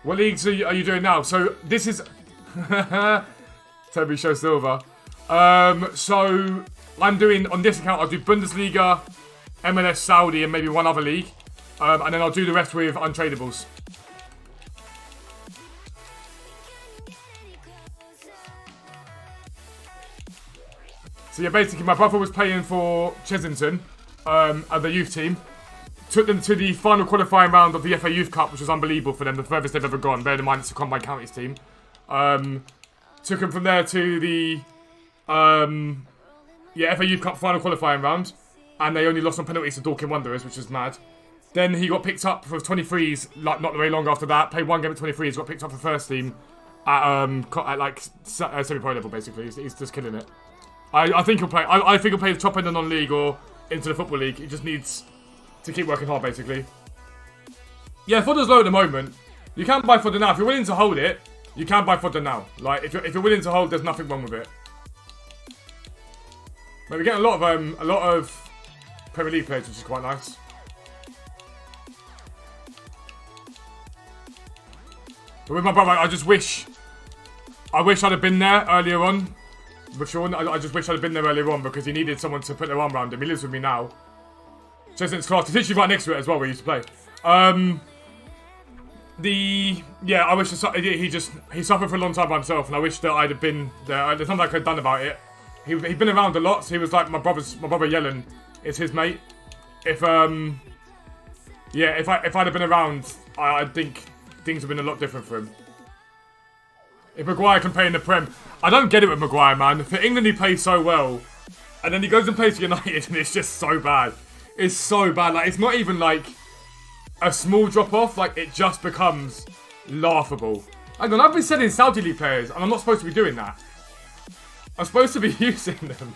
S1: What leagues are you doing now? So this is Toby Show Silver. So I'm doing on this account. I'll do Bundesliga, MLS Saudi, and maybe one other league, and then I'll do the rest with untradables. So yeah, basically my brother was playing for Chesington at the youth team. Took them to the final qualifying round of the FA Youth Cup, which was unbelievable for them, the furthest they've ever gone. Bear in mind it's a combined counties team. Took them from there to the FA Youth Cup final qualifying round, and they only lost on penalties to Dorking Wanderers, which is mad. Then he got picked up for 23s, like not very long after that. Played one game at 23s, got picked up for first team at like semi-pro level. Basically, he's just killing it. I think he'll play. I think he'll play the top end of non-league or into the football league. He just needs to keep working hard, basically. Yeah, fodder's low at the moment. You can buy fodder now if you're willing to hold it. You can buy fodder now. Like if you're willing to hold, there's nothing wrong with it. But we're getting a lot of Premier League players, which is quite nice. But with my brother, I wish I'd have been there earlier on. With Sean, I just wish I'd have been there earlier on because he needed someone to put their arm around him. He lives with me now. Just in his class. He's literally right next to it as well where he used to play. I wish he suffered for a long time by himself, and I wish that I'd have been there. There's nothing I could have done about it. He'd been around a lot, so he was like my brother Yellen is his mate. If I'd have been around, I think things would have been a lot different for him. If Maguire can play in the Prem, I don't get it with Maguire, man. For England, he plays so well, and then he goes and plays for United, and it's just so bad. It's so bad. Like, it's not even like a small drop off. Like, it just becomes laughable. Hang on, I've been selling Saudi League players, and I'm not supposed to be doing that. I'm supposed to be using them.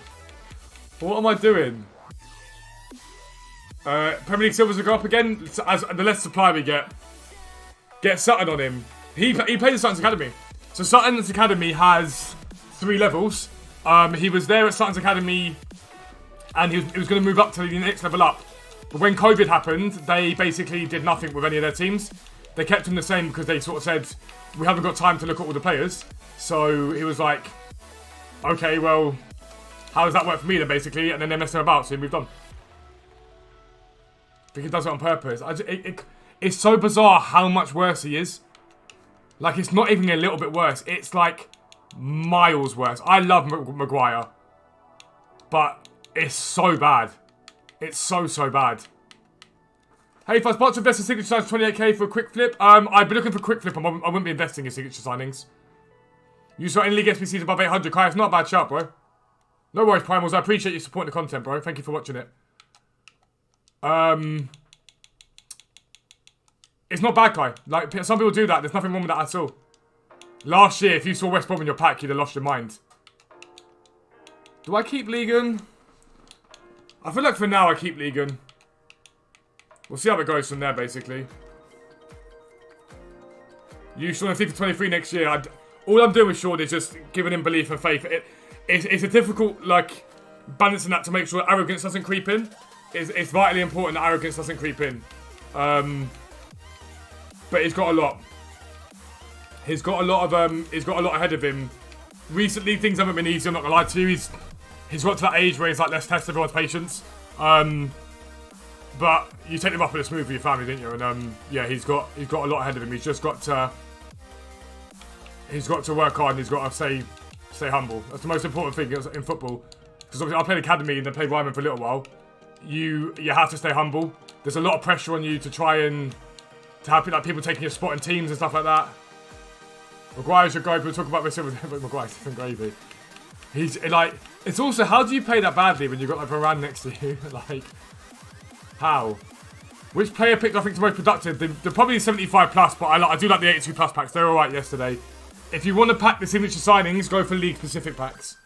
S1: What am I doing? Premier League Silvers will go up again. As the less supply we get Sutton on him. He plays at Sutton's Academy. So Sutton's Academy has 3 levels. He was there at Sutton's Academy, and he was going to move up to the next level up. But when COVID happened, they basically did nothing with any of their teams. They kept him the same because they sort of said, we haven't got time to look at all the players. So he was like, okay, well, how does that work for me then, basically? And then they messed him about, so he moved on. I think he does it on purpose. It's so bizarre how much worse he is. Like, it's not even a little bit worse. It's like miles worse. I love Maguire, but it's so bad. It's so bad. Hey, if I sponsor invest in signature signs 28k for a quick flip, I'd be looking for quick flip. I wouldn't be investing in signature signings. You saw any league SBCs above 800, Kai. It's not a bad shout, bro. No worries, Primals. I appreciate you supporting the content, bro. Thank you for watching it. It's not bad, Kai. Like, some people do that. There's nothing wrong with that at all. Last year, if you saw West Brom in your pack, you'd have lost your mind. Do I keep Ligon? I feel like for now, I keep Ligon. We'll see how it goes from there, basically. You Sean in FIFA 23 next year. All I'm doing with Sean is just giving him belief and faith. It's a difficult, like, balancing that to make sure arrogance doesn't creep in. It's vitally important that arrogance doesn't creep in. But he's got a lot. He's got a lot ahead of him. Recently, things haven't been easy. I'm not gonna lie to you. He's got to that age where he's like, let's test everyone's patience. But you take him up in a smooth with your family, didn't you? And yeah, he's got a lot ahead of him. He's got to work hard. And he's got to stay humble. That's the most important thing in football. Because obviously I played academy and then played Ryman for a little while. You have to stay humble. There's a lot of pressure on you to try and to have like people taking your spot in teams and stuff like that. Maguire's your guy. We'll talk about this with Maguire's different gravy. He's like, it's also, how do you play that badly when you've got like Varane next to you? Like, how? Which player picked I think the most productive? They're probably 75 plus, but I do like the 82 plus packs. They're alright yesterday. If you want to pack the signature signings, go for league specific packs.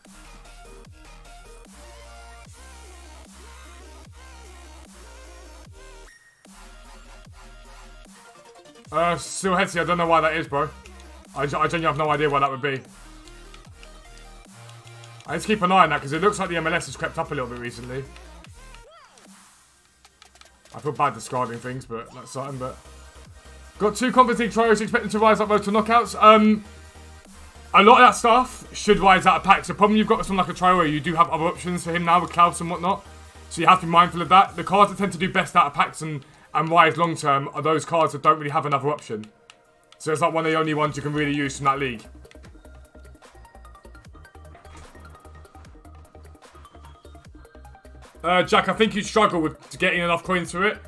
S1: Still Hetzy, I don't know why that is, bro. I genuinely have no idea why that would be. I need to keep an eye on that because it looks like the MLS has crept up a little bit recently. I feel bad discarding things, but that's something. But got 2 Conference League trials expecting to rise up road to knockouts. A lot of that stuff should rise out of packs. The problem you've got with something like a trial, you do have other options for him now with Klaus and whatnot. So you have to be mindful of that. The cards that tend to do best out of packs and rise long term are those cards that don't really have another option. So it's like one of the only ones you can really use from that league. Jack, I think you'd struggle with getting enough coins for it.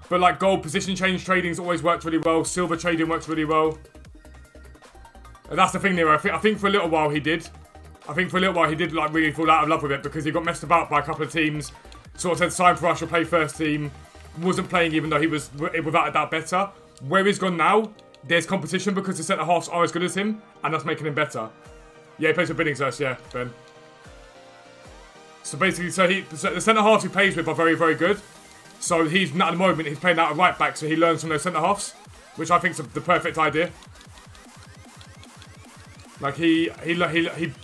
S1: But like gold position change trading's always worked really well. Silver trading works really well. And that's the thing there. I think for a little while he did. I think for a little while he did like really fall out of love with it because he got messed about by a couple of teams. Sort of said sign for us, you'll play first team. Wasn't playing even though he was without a doubt better. Where he's gone now, there's competition because the centre halves are as good as him, and that's making him better. Yeah, he plays for Billingshurst, yeah, Ben. So basically, the centre halves he plays with are very, very good. So he's at the moment he's playing out of right back, so he learns from those centre halves, which I think is the perfect idea. Like he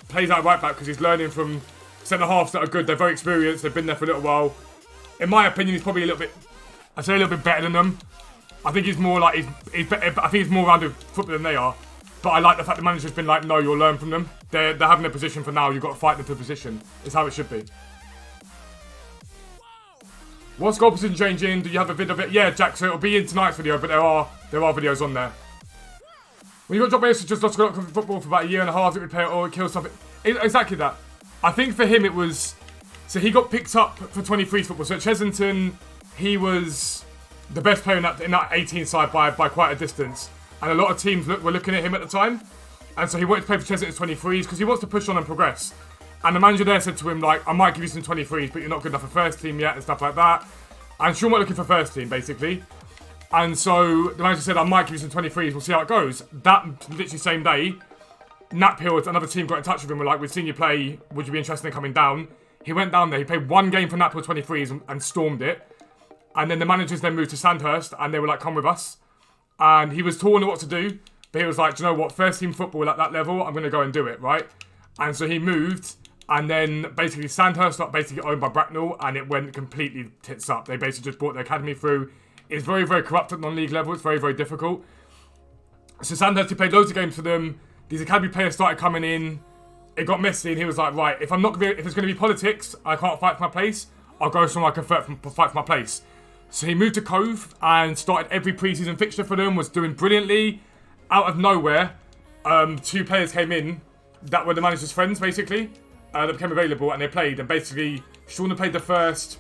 S1: plays out of right back because he's learning from centre-halves that are good. They're very experienced. They've been there for a little while. In my opinion, he's probably a little bit better than them. I think he's more like, I think he's more rounded football than they are. But I like the fact the manager's been like, no, you'll learn from them. They're having a position for now. You've got to fight them to a position. It's how it should be. What's goal position changing? Do you have a vid of it? Yeah, Jack, so it'll be in tonight's video, but there are videos on there. When you got dropped by just lost football for about a year and a half, it would play it or kill something. Exactly that. I think for him it was... So he got picked up for 23s football. So at Chesington, he was the best player in that 18 side by quite a distance. And a lot of teams were looking at him at the time. And so he wanted to play for Chesington's 23s because he wants to push on and progress. And the manager there said to him, like, I might give you some 23s, but you're not good enough for first team yet and stuff like that. And Sean weren't looking for first team, basically. And so the manager said, I might give you some 23s, we'll see how it goes. That literally same day, Nat Hill, another team, got in touch with him, were like, we've seen you play, would you be interested in coming down? He went down there, he played one game for Nat Hill 23s and stormed it. And then the managers then moved to Sandhurst and they were like, come with us. And he was torn on what to do, but he was like, do you know what, first team football at that level, I'm going to go and do it, right? And so he moved. And then basically Sandhurst got basically owned by Bracknell and it went completely tits up. They basically just brought their academy through. It's very, very corrupt at non-league level. It's very, very difficult. So Sandhurst, he played loads of games for them. These academy players started coming in. It got messy and he was like, right, if it's going to be politics, I can't fight for my place. I'll go somewhere I can fight for my place. So he moved to Cove and started every pre-season fixture for them, was doing brilliantly. Out of nowhere, 2 players came in that were the manager's friends, basically. That became available and they played, and basically Sean had played the first,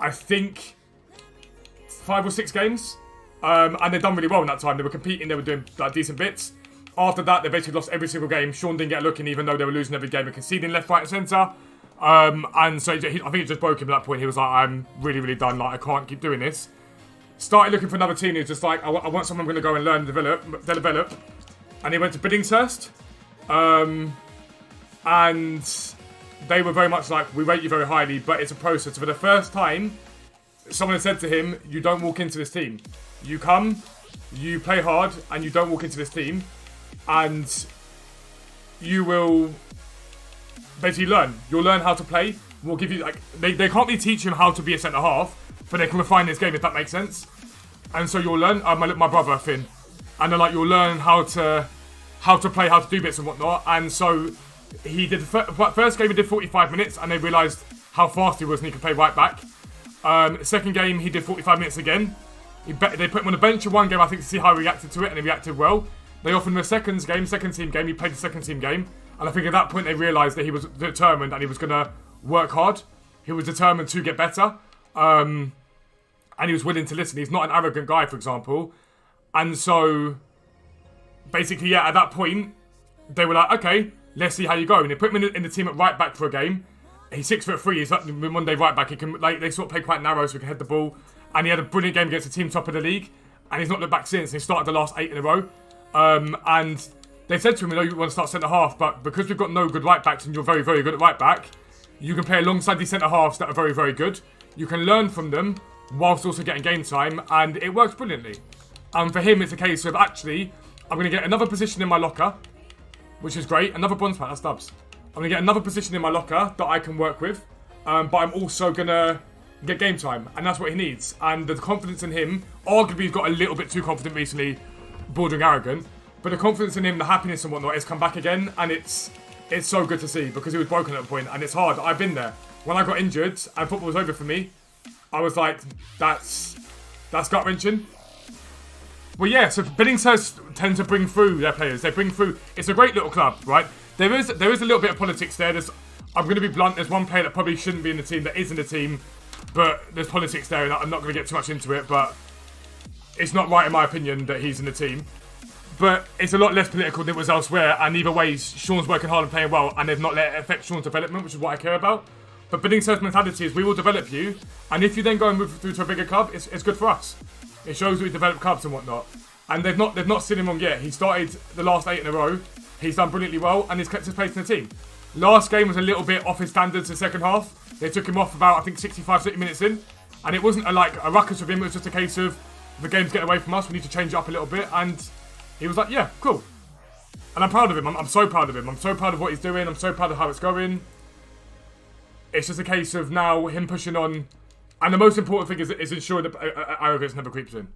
S1: I think, 5 or 6 games, and they'd done really well in that time. They were competing, they were doing like decent bits. After that, they basically lost every single game. Sean didn't get a look in, even though they were losing every game and conceding left, right, and centre. And so I think it just broke him at that point. He was like, I'm really, really done. Like, I can't keep doing this. Started looking for another team. He was just like, I want someone I'm going to go and learn and develop. And he went to Biddingshurst. And they were very much like, we rate you very highly, but it's a process. For the first time, someone had said to him, you don't walk into this team. You come, you play hard, and you don't walk into this team. And you will basically learn. You'll learn how to play. We'll give you, like, they can't really teach him how to be a centre-half, but they can refine this game, if that makes sense. And so you'll learn, my brother, Finn. And they're like, you'll learn how to play, how to do bits and whatnot. And so he did the first game, he did 45 minutes, and they realised how fast he was and he could play right back. Second game, he did 45 minutes again. They put him on the bench in one game, I think, to see how he reacted to it, and he reacted well. They offered him a second team game, he played the second team game, and I think at that point they realised that he was determined and he was going to work hard. He was determined to get better, and he was willing to listen. He's not an arrogant guy, for example. And so, basically, yeah, at that point, they were like, okay, let's see how you go. And they put him in the team at right back for a game. He's 6'3", he's like Monday right back. He can, like, they sort of play quite narrow so he can head the ball. And he had a brilliant game against the team top of the league. And he's not looked back since. He started the last 8 in a row. And they said to him, you know, you want to start centre-half, but because we've got no good right-backs and you're very, very good at right-back, you can play alongside these centre-halves that are very, very good. You can learn from them whilst also getting game time, and it works brilliantly. And for him, it's a case of, actually, I'm going to get another position in my locker, which is great. Another bronze pack, that's dubs. I'm going to get another position in my locker that I can work with, but I'm also going to get game time, and that's what he needs. And the confidence in him, arguably he's got a little bit too confident recently, bordering arrogant, but the confidence in him, the happiness and whatnot, has come back again, and it's so good to see, because he was broken at a point, and it's hard. I've been there. When I got injured and football was over for me, I was like, that's gut-wrenching. Well, yeah, so Biddingshurst tend to bring through their players. They bring through... It's a great little club, right? There is a little bit of politics there. I'm going to be blunt. There's one player that probably shouldn't be in the team that is in the team, but there's politics there, and I'm not going to get too much into it, but it's not right, in my opinion, that he's in the team. But it's a lot less political than it was elsewhere, and either way, Sean's working hard and playing well, and they've not let it affect Sean's development, which is what I care about. But Biddingshurst's mentality is, we will develop you, and if you then go and move through to a bigger club, it's good for us. It shows that we develop clubs and whatnot. And they've not seen him wrong yet. He started the last 8 in a row. He's done brilliantly well, and he's kept his place in the team. Last game was a little bit off his standards in the second half. They took him off about, I think, 65, 70 minutes in. And it wasn't like a ruckus with him. It was just a case of, the game's getting away from us. We need to change it up a little bit. And he was like, yeah, cool. And I'm proud of him. I'm so proud of him. I'm so proud of what he's doing. I'm so proud of how it's going. It's just a case of now him pushing on. And the most important thing is ensuring that arrogance never creeps in.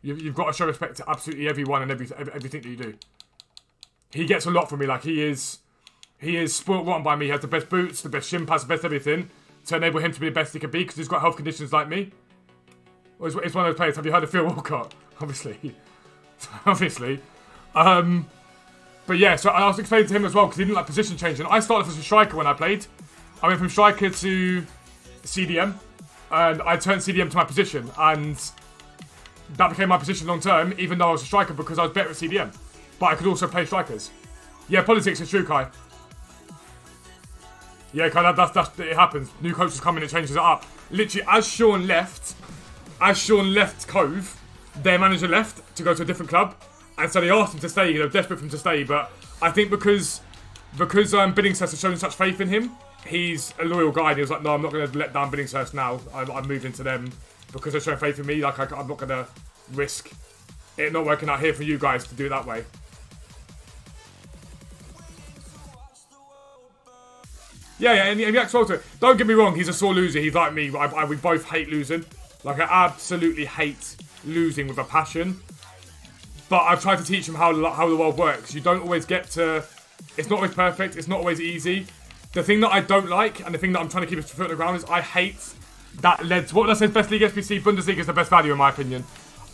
S1: You've got to show respect to absolutely everyone and everything that you do. He gets a lot from me. Like, he is spoiled rotten by me. He has the best boots, the best shin pads, the best everything to enable him to be the best he can be because he's got health conditions like me. Well, it's one of those players. Have you heard of Phil Walcott? Obviously. Obviously. But yeah, so I was explaining to him as well because he didn't like position changing. I started as a striker when I played. I went from striker to CDM. And I turned CDM to my position. And that became my position long term, even though I was a striker because I was better at CDM. But I could also play strikers. Yeah, politics is true, Kai. Yeah, Kai, that's it happens. New coaches come in and changes it up. Literally, as Sean left Cove, their manager left to go to a different club. And so they asked him to stay, they were desperate for him to stay. But I think because Billingshurst has shown such faith in him, he's a loyal guy. And he was like, no, I'm not going to let down Billingshurst now. I'm moving to them because they're showing faith in me. Like, I'm not going to risk it not working out here for you guys to do it that way. Yeah, and he acts well to it. Don't get me wrong, he's a sore loser. He's like me. We both hate losing. Like, I absolutely hate losing with a passion. But I've tried to teach him how the world works. You don't always get to... It's not always perfect. It's not always easy. The thing that I don't like, and the thing that I'm trying to keep his foot on the ground is I hate that lads... What does say best league SBC? Bundesliga is the best value in my opinion.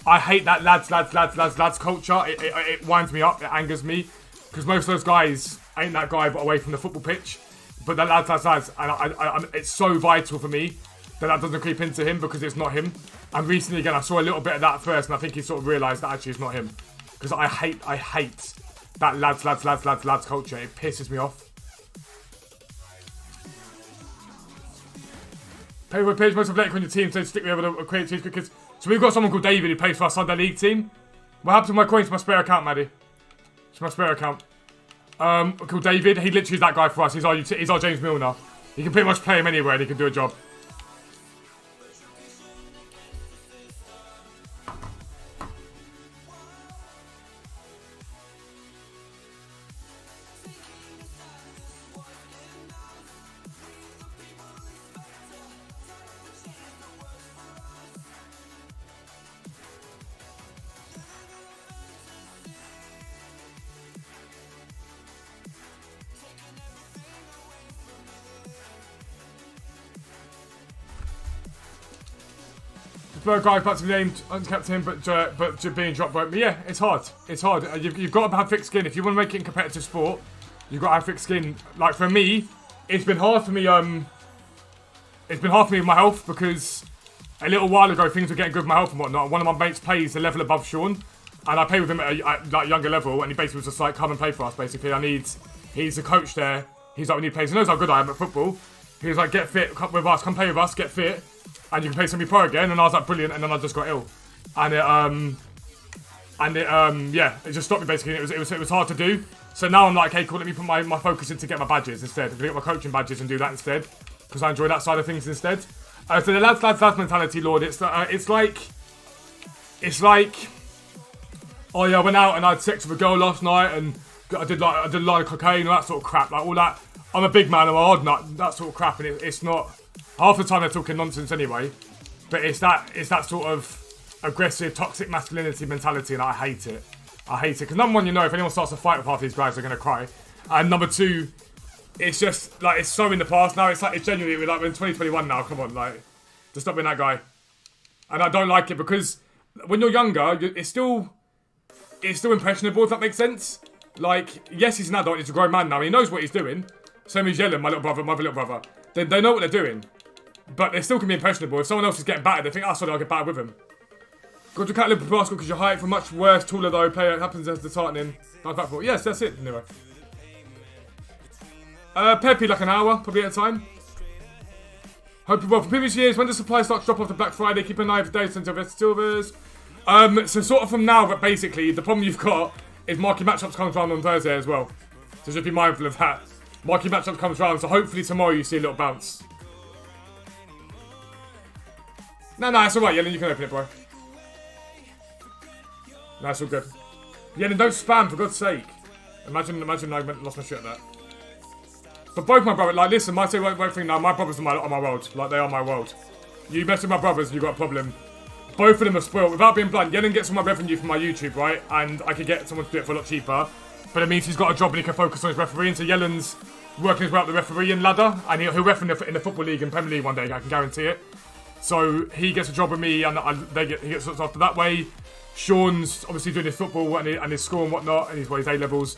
S1: I hate that lads culture. It winds me up. It angers me. Because most of those guys ain't that guy but away from the football pitch. But that lads, and it's so vital for me that doesn't creep into him because it's not him. And recently, again, I saw a little bit of that first, and I think he sort of realised that actually it's not him. Because I hate that lads culture. It pisses me off. Page most athletic on your team, so stick with the create teams because. So we've got someone called David who plays for our Sunday League team. What happened to my coins to my spare account, Maddie? It's my spare account. Called David. He literally is that guy for us. He's our James Milner. You can pretty much play him anywhere and he can do a job. Guy back to the name, unkept him, but being dropped broke me. Yeah, it's hard. It's hard. You've got to have thick skin. If you want to make it in competitive sport, you've got to have thick skin. Like for me, it's been hard for me. It's been hard for me with my health because a little while ago things were getting good with my health and whatnot. One of my mates plays a level above Sean, and I play with him at a younger level, and he basically was just like, come and play for us. Basically, he's a coach there. He's like, we need players. He knows how good I am at football. He was like, get fit, come with us, come play with us, get fit. And you can play semi-pro again, and I was like, brilliant, and then I just got ill. And it just stopped me basically, it was hard to do. So now I'm like, okay, cool, let me put my focus in to get my badges instead. I'm gonna get my coaching badges and do that instead, because I enjoy that side of things instead. So the lads mentality, Lord, it's like, oh yeah, I went out and I had sex with a girl last night, and I did a lot of cocaine and that sort of crap, like all that. I'm a big man, I'm a hard nut, that sort of crap, and it's not. Half the time they're talking nonsense anyway, but it's that sort of aggressive, toxic masculinity mentality, and I hate it. I hate it because number one, you know, if anyone starts a fight with half these guys, they're gonna cry, and number two, it's just like it's so in the past now. It's like it's genuinely like we're in 2021 now. Come on, like just stop being that guy. And I don't like it because when you're younger, it's still impressionable. If that makes sense. Like yes, he's an adult. He's a grown man now. He knows what he's doing. Same as Yellen, my little brother, my little brother. They know what they're doing. But they still can be impressionable. If someone else is getting battered, they think, sorry, I'll get battered with him. Got to cut Liverpool basketball because your height for much worse, taller though, player happens as disheartening. Yes, that's it, anyway. Pepe, like an hour, probably at a time. Hope you're well. From previous years, when does supply start to drop off the Black Friday? Keep an eye for dates until Vesta Silvers. So sort of from now, but basically, the problem you've got is marquee matchups comes round on Thursday as well. So just be mindful of that. Marquee matchup comes round, so hopefully tomorrow you see a little bounce. No, it's alright, Yellen, you can open it, bro. No, it's all good. Yellen, don't spam, for God's sake. Imagine I lost my shit at that. But both my brothers, like, listen, I say one thing now, my brothers are my world. Like, they are my world. You mess with my brothers, you got a problem. Both of them are spoiled. Without being blunt, Yellen gets all my revenue from my YouTube, right? And I could get someone to do it for a lot cheaper. But it means he's got a job and he can focus on his refereeing. So Yellen's working his way up the refereeing ladder. And he'll ref in the Football League and Premier League one day, I can guarantee it. So he gets a job with me and he gets looked after that way. Sean's obviously doing his football and his school and whatnot, and his A-levels.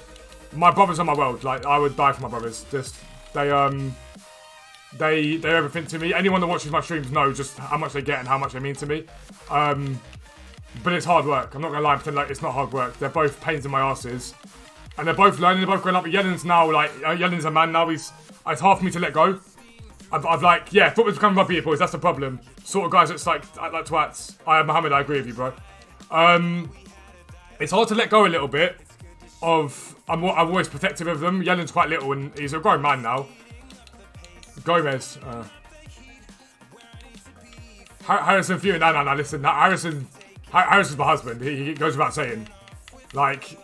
S1: My brothers are my world. Like, I would die for my brothers. Just, they're everything to me. Anyone that watches my streams knows just how much they get and how much they mean to me. But it's hard work. I'm not going to lie and pretend like it's not hard work. They're both pains in my asses. And they're both learning, they're both growing up. But Yellen's now, like, Yellen's a man now. It's hard for me to let go. I've like, yeah, football's becoming rugby, boys. That's the problem. Sort of guys that's like twats. Mohammed, I agree with you, bro. It's hard to let go a little bit of... I'm always protective of them. Yellen's quite little and he's a grown man now. Gomez. Harrison Few. No, listen. Harrison's my husband. He goes without saying. Like,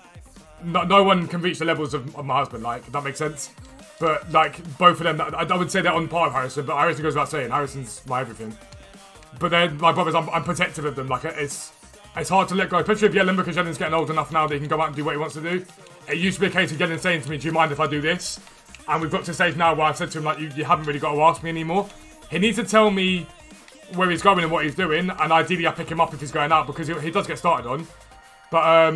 S1: no one can reach the levels of my husband. Like, if that makes sense. But, like, both of them, I would say they're on par with Harrison, but Harrison goes without saying. Harrison's my everything. But then my brothers, I'm protective of them. Like, it's hard to let go, especially with Yellen, because Yellen's getting old enough now that he can go out and do what he wants to do. It used to be a case of Yellen saying to me, do you mind if I do this? And we've got to a stage now where I've said to him, like, you haven't really got to ask me anymore. He needs to tell me where he's going and what he's doing, and ideally I pick him up if he's going out, because he does get started on. But,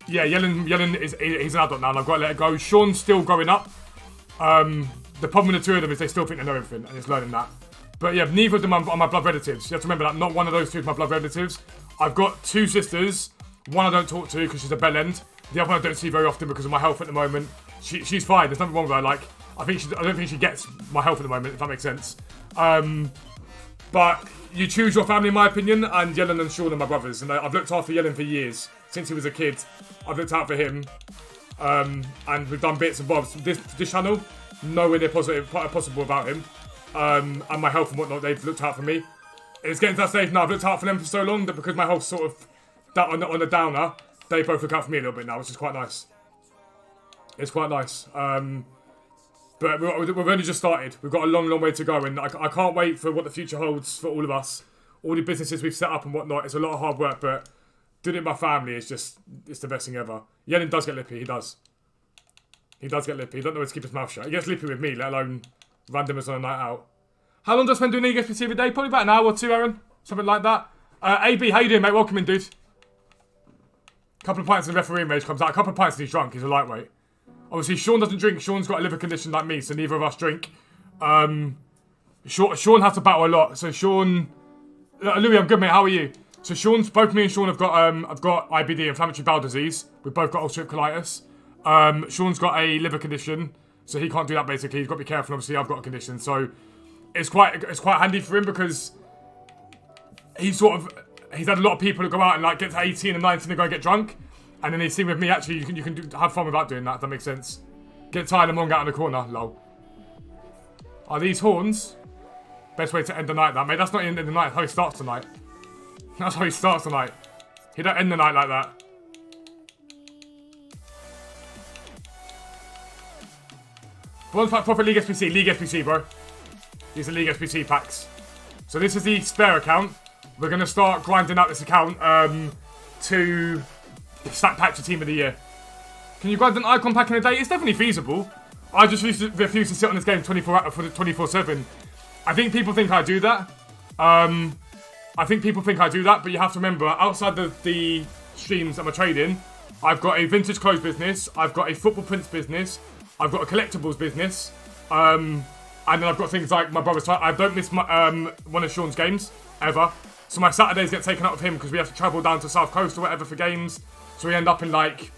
S1: yeah, Yellen he's an adult now, and I've got to let it go. Sean's still growing up. The problem with the two of them is they still think they know everything, and it's learning that. But yeah, neither of them are my blood relatives. You have to remember that not one of those two is my blood relatives. I've got two sisters. One I don't talk to because she's a bell end. The other one I don't see very often because of my health at the moment. She's fine. There's nothing wrong with her. Like, I don't think she gets my health at the moment, if that makes sense. But you choose your family, in my opinion, and Yellen and Sean are my brothers. And I've looked after Yellen for years. Since he was a kid, I've looked out for him. And we've done bits and bobs. This channel, nowhere near possible without him. And my health and whatnot, they've looked out for me. It's getting to that stage now. I've looked out for them for so long that because my health's sort of on the downer, they both look out for me a little bit now, which is quite nice. It's quite nice. But we've only just started. We've got a long, long way to go, and I can't wait for what the future holds for all of us. All the businesses we've set up and whatnot. It's a lot of hard work, but doing it with my family is it's the best thing ever. Yellen does get lippy. He does. He does get lippy. He doesn't know where to keep his mouth shut. He gets lippy with me, let alone randomers on a night out. How long do I spend doing League SBC every day? Probably about an hour or two, Aaron. Something like that. AB, how you doing, mate? Welcome in, dude. Couple of pints and the referee rage comes out. A couple of pints and he's drunk. He's a lightweight. Obviously, Sean doesn't drink. Sean's got a liver condition like me, so neither of us drink. Sean has to battle a lot. So Sean... Louis, I'm good, mate. How are you? So both me and Sean have got IBD, inflammatory bowel disease. We've both got ulcerative colitis. Sean's got a liver condition, so he can't do that basically. He's got to be careful. Obviously, I've got a condition, so it's quite handy for him because he's had a lot of people who go out and like get to 18 and 19 and go and get drunk, and then he's seen with me actually you can have fun without doing that. If that makes sense. Get tired and long out in the corner. Lol. Are these horns? Best way to end the night, that mate. That's not ending the night. That's how he starts tonight. That's how he starts tonight. He don't end the night like that. One pack profit League SBC. League SBC, bro. These are League SBC packs. So this is the spare account. We're going to start grinding out this account to stack patch the team of the year. Can you grind an icon pack in a day? It's definitely feasible. I just refuse to sit on this game 24/7. I think people think I do that. But you have to remember, outside the streams that I'm trading, I've got a vintage clothes business, I've got a football prints business, I've got a collectibles business, and then I've got things like my brother's. I don't miss one of Sean's games ever. So my Saturdays get taken up with him because we have to travel down to South Coast or whatever for games. So we end up in like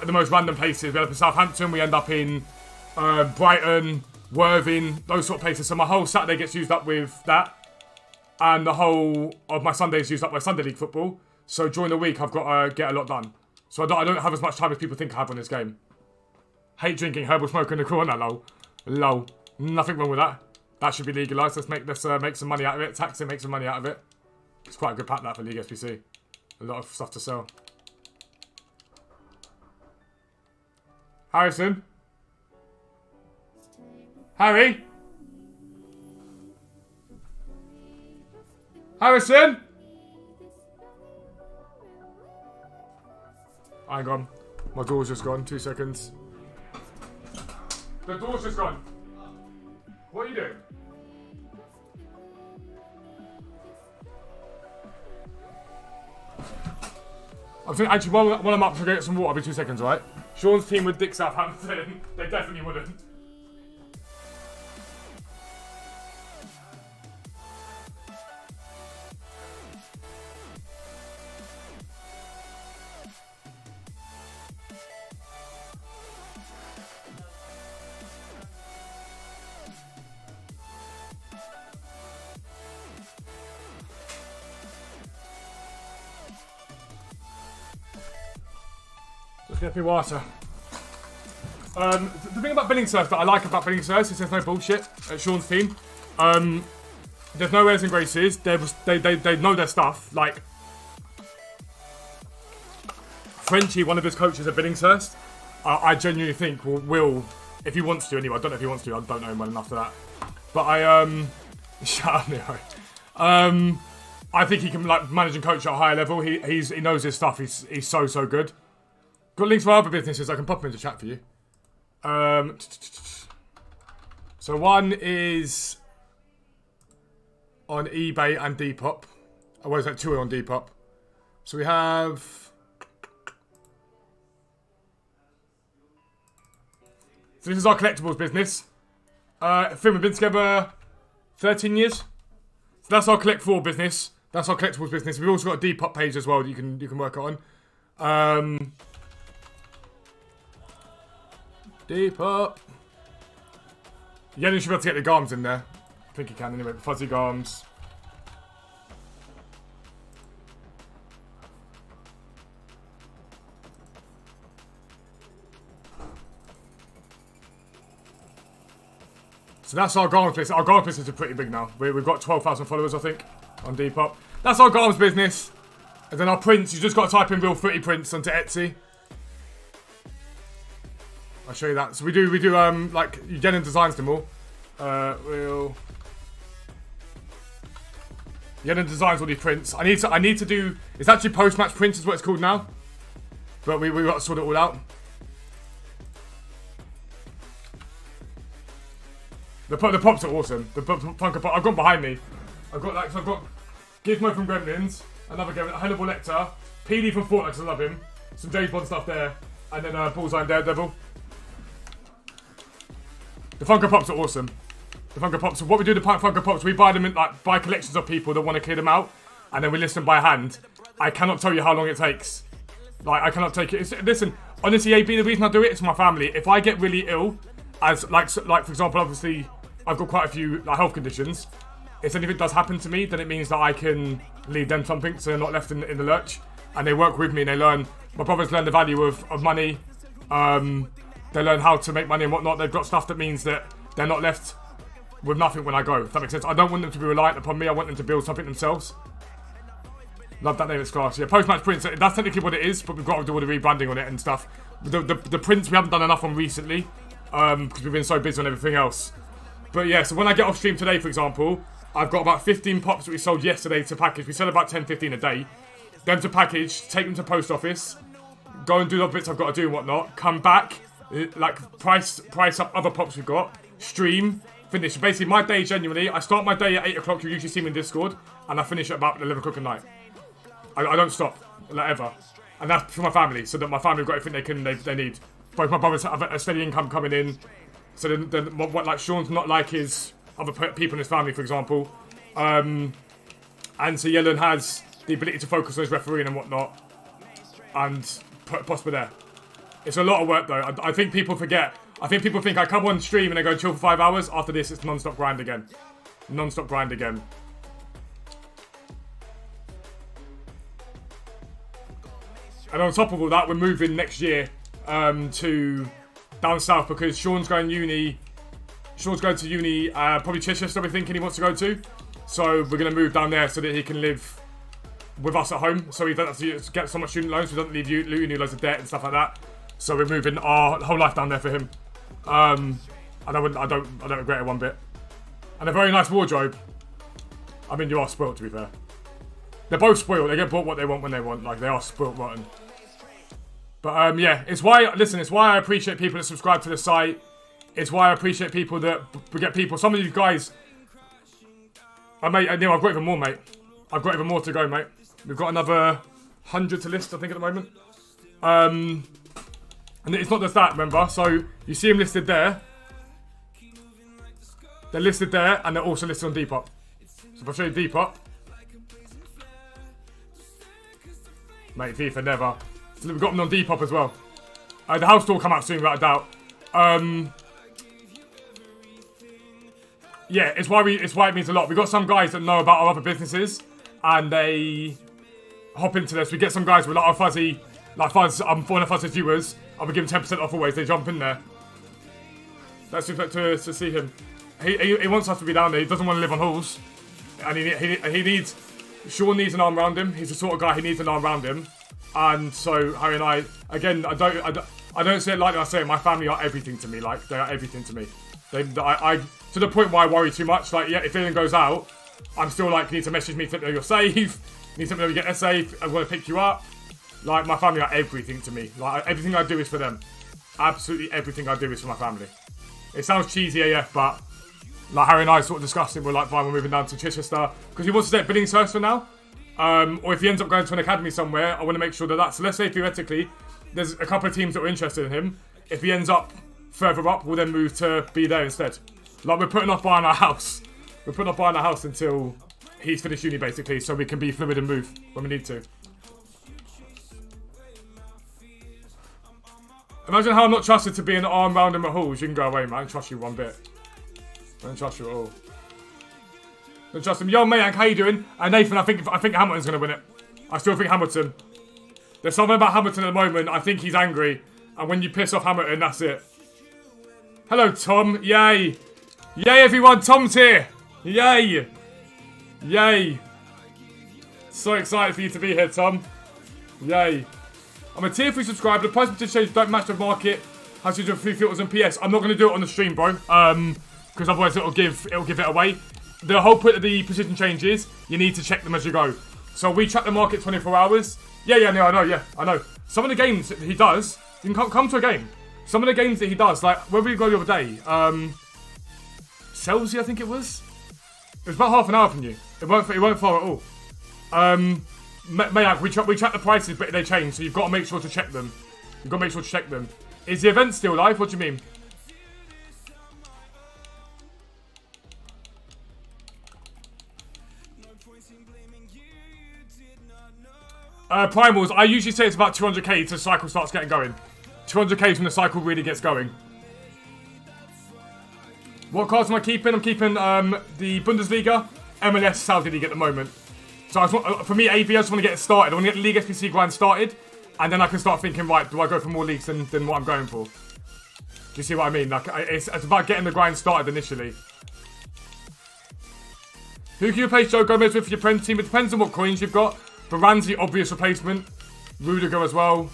S1: the most random places. We end up in Southampton, we end up in Brighton, Worthing, those sort of places. So my whole Saturday gets used up with that. And the whole of my Sunday is used up by Sunday League football. So during the week, I've got to get a lot done. So I don't have as much time as people think I have on this game. Hate drinking herbal smoke in the corner, lol. Lol. Nothing wrong with that. That should be legalised. Let's make some money out of it. Tax it, make some money out of it. It's quite a good pack, that, for League SBC. A lot of stuff to sell. Harrison? Harry? Harrison? Hang on. My door's just gone. 2 seconds. The door's just gone. What are you doing? I'm thinking, actually, while I'm up to get some water, I'll be 2 seconds, right? Sean's team with Dick Southampton. They definitely wouldn't. Just get me water. The thing about Billingshurst that I like about Billingshurst is there's no bullshit at Sean's team. There's no airs and graces. They know their stuff. Like, Frenchie, one of his coaches at Billingshurst, I genuinely think will, if he wants to anyway, I don't know if he wants to, I don't know him well enough for that. But shut up, Nero. I think he can like manage and coach at a higher level. He knows his stuff. He's so good. Got links for other businesses. I can pop them into chat for you. So one is on eBay and Depop. Oh, well, there's like 2 on Depop. So we have. So this is our collectibles business. We've been together 13 years. So that's our Collect4 business. That's our collectibles business. We've also got a Depop page as well that you can work it on. Depop. Yeah, you should be able to get the garms in there. I think you can anyway. Fuzzy garms. So that's our garms business. Our garms business is pretty big now. We've got 12,000 followers, I think, on Depop. That's our garms business. And then our prints, you just got to type in real footy prints onto Etsy. I'll show you that. So we do like Yenin designs them all. Yenin designs all these prints. I need to do. It's actually post-match prints is what it's called now. But we got to sort it all out. The pops are awesome. The Funko Pop. I've got behind me. I've got Gizmo from Gremlins, another Gremlin, Hannibal Lecter, PD from Fortnite, 'cause I love him. Some James Bond stuff there, and then Bullseye and Daredevil. The Funko Pops are awesome. The Funko Pops. So what we do with the Funko Pops, we buy them in, like, buy collections of people that want to clear them out, and then we list them by hand. I cannot tell you how long it takes. Like, I cannot take it. Listen, honestly, AB, the reason I do it is for my family. If I get really ill, as like for example, obviously, I've got quite a few like, health conditions. If anything does happen to me, then it means that I can leave them something, so they're not left in the lurch. And they work with me, and they learn. My brothers learn the value of money. They learn how to make money and whatnot. They've got stuff that means that they're not left with nothing when I go, if that makes sense. I don't want them to be reliant upon me. I want them to build something themselves. Love that name, it's class. Yeah, post-match prints, that's technically what it is, but we've got to do all the rebranding on it and stuff. The prints we haven't done enough on recently, because we've been so busy on everything else. But yeah, so when I get off stream today, for example, I've got about 15 pops that we sold yesterday to package. We sell about 10, 15 a day. Them to package, take them to post office, go and do the bits I've got to do and whatnot, come back, like price up other pops we've got, stream, finish. Basically, my day, genuinely, I start my day at 8 o'clock, you usually see me in Discord, and I finish at about 11 o'clock at night. I don't stop, like, ever. And that's for my family, so that my family have got everything they need. Both my brothers have a steady income coming in, so then what like Sean's not like his other people in his family, for example. And so Yellen has the ability to focus on his refereeing and whatnot, and prosper there. It's a lot of work though. I think people forget. I think people think I come on stream and I go and chill for 5 hours. After this, it's non-stop grind again. Non-stop grind again. And on top of all that, we're moving next year to down south because Sean's going uni. Sean's going to uni, probably Chichester, we're thinking he wants to go to. So we're going to move down there so that he can live with us at home. So he doesn't have to get so much student loans, so he doesn't leave uni loads of debt and stuff like that. So we're moving our whole life down there for him. And I don't regret it one bit. And a very nice wardrobe. I mean, you are spoiled, to be fair. They're both spoiled. They get bought what they want when they want. Like, they are spoiled rotten. But, yeah, it's why, listen, it's why I appreciate people that subscribe to the site. It's why I appreciate people that get people. Some of you guys, I've got even more, mate. I've got even more to go, mate. We've got another 100 to list, I think, at the moment. And it's not just that, remember. So, you see them listed there. They're listed there, and they're also listed on Depop. So if I show you Depop. Mate, FIFA, never. So we've got them on Depop as well. The house store will come out soon, without a doubt. Yeah, it's why it means a lot. We've got some guys that know about our other businesses, and they hop into this. We get some guys with like our Fuzzy, like Fuzz, I'm one of Fuzz's viewers. I'll be giving 10% off always. They jump in there. Let's expect to see him. He wants us to be down there. He doesn't want to live on halls, and he needs. Sean needs an arm around him. He's the sort of guy who needs an arm around him. And so Harry and I, again, I don't say it like I say it. My family are everything to me. Like, they are everything to me. I to the point where I worry too much. Like, yeah, if anything goes out, I'm still like, you need to message me to let me know you're safe. You need to let me know you get there safe. I'm going to pick you up. Like, my family are everything to me. Like, everything I do is for them. Absolutely everything I do is for my family. It sounds cheesy AF, but like Harry and I sort of discussed it. We're like, fine, we're moving down to Chichester because he wants to stay at Billingshurst for now. Or if he ends up going to an academy somewhere, I want to make sure that so let's say theoretically, there's a couple of teams that are interested in him. If he ends up further up, we'll then move to be there instead. Like, we're putting off buying our house. We're putting off buying our house until he's finished uni, basically, so we can be fluid and move when we need to. Imagine how I'm not trusted to be an arm round him at halls. You can go away, man. I don't trust you one bit. I don't trust you at all. I don't trust him. Yo, Mayank, how you doing? Nathan, I think Hamilton's going to win it. I still think Hamilton. There's something about Hamilton at the moment. I think he's angry. And when you piss off Hamilton, that's it. Hello, Tom. Yay. Yay, everyone. Tom's here. Yay. Yay. So excited for you to be here, Tom. Yay. I'm a tier 3 subscriber. The price of change don't match the market. Has to do free filters and PS. I'm not going to do it on the stream, bro. Because otherwise it'll give it away. The whole point of the precision changes, you need to check them as you go. So we track the market 24 hours. Yeah, no, I know. Some of the games that he does, you can come to a game. Some of the games that he does, like where we go the other day, Chelsea, I think it was. It was about half an hour from you. It weren't far at all. Mayak, we track the prices, but they change, so you've got to make sure to check them. Is the event still live? What do you mean? Primals, I usually say it's about 200k till the cycle starts getting going. 200k when the cycle really gets going. What cards am I keeping? I'm keeping the Bundesliga, MLS, Saudi League at the moment. So for me, AV, I just want to get it started. I want to get the League SBC grind started, and then I can start thinking, right, do I go for more leagues than what I'm going for? Do you see what I mean? Like, it's about getting the grind started initially. Who can you replace Joe Gomez with for your Prem team? It depends on what coins you've got. For Ramsey, obvious replacement. Rudiger as well.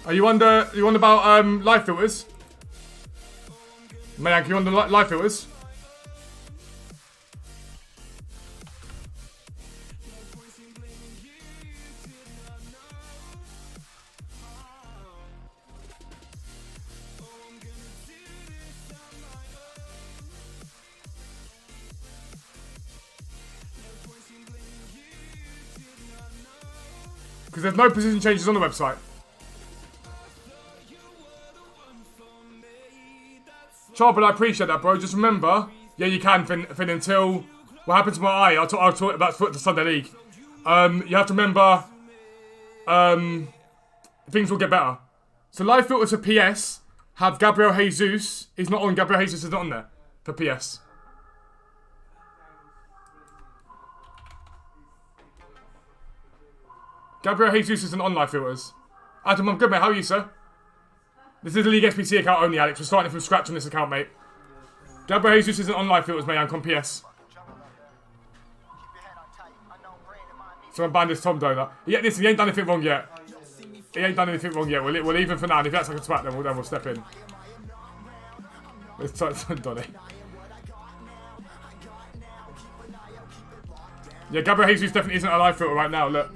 S1: Are you on about live filters? Mayank, you on the live filters? Because there's no position changes on the website. Charbel, I appreciate that, bro. Just remember, yeah, you can, Finn, until what happened to my eye. I'll talk about the Sunday League. You have to remember, things will get better. So live filters for PS have Gabriel Jesus. He's not on. Gabriel Jesus is not on there for PS. Gabriel Jesus isn't on live filters. Adam, I'm good, mate. How are you, sir? This is a League SPC account only, Alex. We're starting from scratch on this account, mate. Gabriel Jesus isn't on live filters, mate. I'm on PS. Someone banned this Tom Donut. Yeah, listen, he ain't done anything wrong yet. He ain't done anything wrong yet. We'll leave him for now. And if that's like a twat, then we'll step in. Let's try Donny. Yeah, Gabriel Jesus definitely isn't a live filter right now. Look.